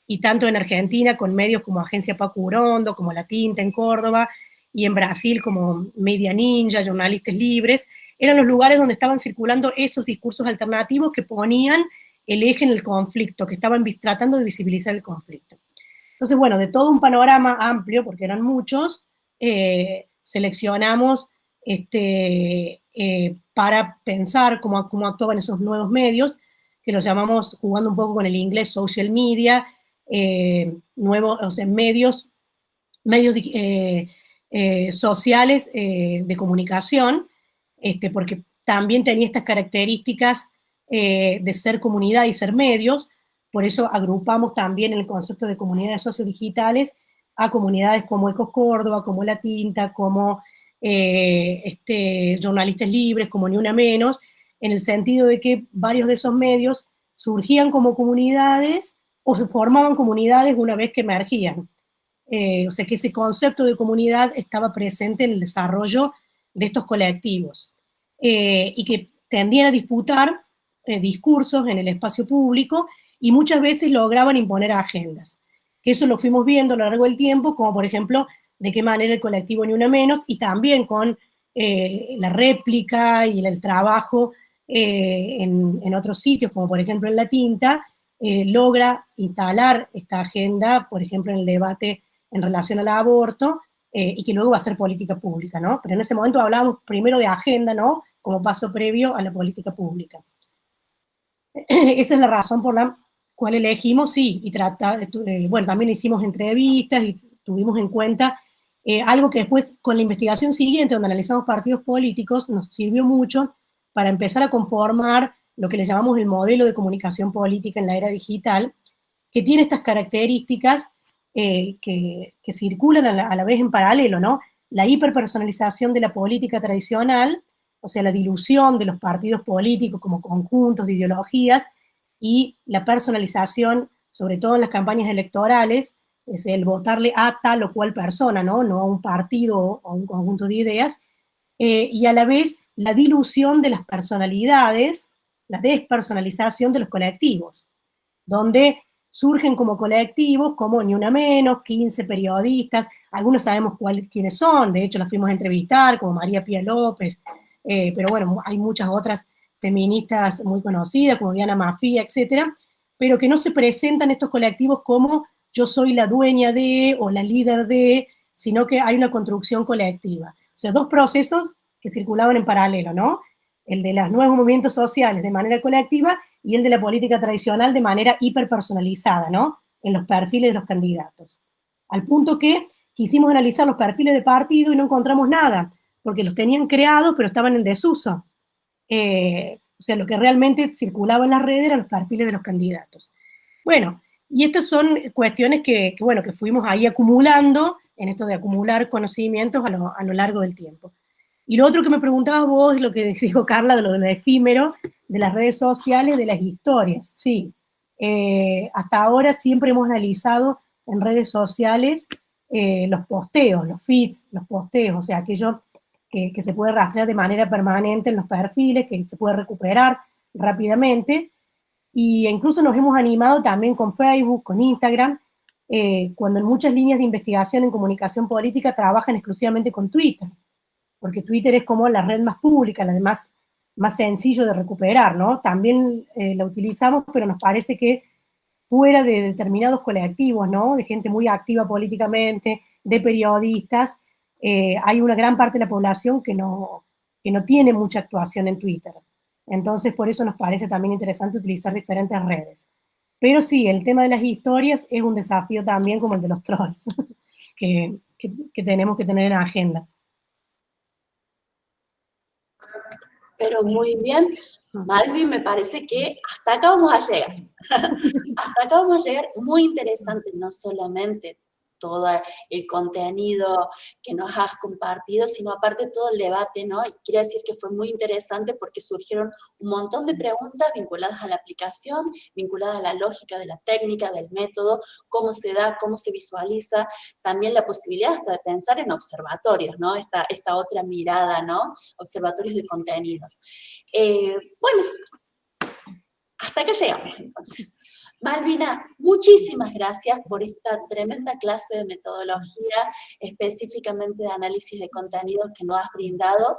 B: y tanto en Argentina con medios como Agencia Paco Urondo, como La Tinta en Córdoba, y en Brasil como Media Ninja, Jornalistas Libres, eran los lugares donde estaban circulando esos discursos alternativos que ponían el eje en el conflicto, que estaban tratando de visibilizar el conflicto. Entonces, bueno, de todo un panorama amplio, porque eran muchos, seleccionamos para pensar cómo actuaban esos nuevos medios, que los llamamos, jugando un poco con el inglés, social media, nuevos, o sea, medios sociales de comunicación, porque también tenía estas características de ser comunidad y ser medios. Por eso agrupamos también el concepto de comunidades sociodigitales a comunidades como Ecos Córdoba, como La Tinta, como Jornalistas Libres, como Ni Una Menos, en el sentido de que varios de esos medios surgían como comunidades o se formaban comunidades una vez que emergían. O sea que ese concepto de comunidad estaba presente en el desarrollo de estos colectivos y que tendían a disputar discursos en el espacio público y muchas veces lograban imponer agendas. Que eso lo fuimos viendo a lo largo del tiempo, como por ejemplo de qué manera el colectivo Ni Una Menos, y también con la réplica y el trabajo en otros sitios, como por ejemplo en La Tinta, logra instalar esta agenda, por ejemplo en el debate en relación al aborto, y que luego va a ser política pública, ¿no? Pero en ese momento hablábamos primero de agenda, ¿no? Como paso previo a la política pública. Esa es la razón por la cual elegimos, sí, y bueno, también hicimos entrevistas y tuvimos en cuenta algo que después, con la investigación siguiente, donde analizamos partidos políticos, nos sirvió mucho para empezar a conformar lo que le llamamos el modelo de comunicación política en la era digital, que tiene estas características que circulan a la vez en paralelo, ¿no? La hiperpersonalización de la política tradicional, o sea, la dilución de los partidos políticos como conjuntos de ideologías, y la personalización, sobre todo en las campañas electorales, es el votarle a tal o cual persona, ¿no? No a un partido o a un conjunto de ideas, y a la vez la dilución de las personalidades, la despersonalización de los colectivos, donde surgen como colectivos, como Ni Una Menos, 15 periodistas, algunos sabemos quiénes son, de hecho las fuimos a entrevistar, como María Pía López, pero bueno, hay muchas otras feministas muy conocidas, como Diana Mafia, etcétera, pero que no se presentan estos colectivos como yo soy la dueña de, o la líder de, sino que hay una construcción colectiva. O sea, dos procesos que circulaban en paralelo, ¿no? El de los nuevos movimientos sociales de manera colectiva y el de la política tradicional de manera hiperpersonalizada, ¿no? En los perfiles de los candidatos. Al punto que quisimos analizar los perfiles de partido y no encontramos nada, porque los tenían creados, pero estaban en desuso. O sea, lo que realmente circulaba en las redes eran los perfiles de los candidatos. Bueno, y estas son cuestiones que fuimos ahí acumulando, en esto de acumular conocimientos a lo largo del tiempo. Y lo otro que me preguntabas vos es lo que dijo Carla de lo efímero, de las redes sociales, de las historias. Sí, hasta ahora siempre hemos analizado en redes sociales los posteos, los feeds, los posteos, o sea, aquello que se puede rastrear de manera permanente en los perfiles, que se puede recuperar rápidamente, y incluso nos hemos animado también con Facebook, con Instagram, cuando en muchas líneas de investigación en comunicación política trabajan exclusivamente con Twitter, porque Twitter es como la red más pública, la más sencillo de recuperar, ¿no? También la utilizamos, pero nos parece que fuera de determinados colectivos, ¿no? De gente muy activa políticamente, de periodistas, hay una gran parte de la población que no tiene mucha actuación en Twitter. Entonces, por eso nos parece también interesante utilizar diferentes redes. Pero sí, el tema de las historias es un desafío también como el de los trolls, que tenemos que tener en agenda.
A: Pero muy bien, Malvi, me parece que hasta acá vamos a llegar. Hasta acá vamos a llegar, muy interesante, no solamente todo el contenido que nos has compartido, sino aparte todo el debate, ¿no? Y quiero decir que fue muy interesante porque surgieron un montón de preguntas vinculadas a la aplicación, vinculadas a la lógica de la técnica, del método, cómo se da, cómo se visualiza, también la posibilidad hasta de pensar en observatorios, ¿no? Esta otra mirada, ¿no? Observatorios de contenidos. Bueno, hasta acá llegamos entonces. Malvina, muchísimas gracias por esta tremenda clase de metodología, específicamente de análisis de contenidos que nos has brindado.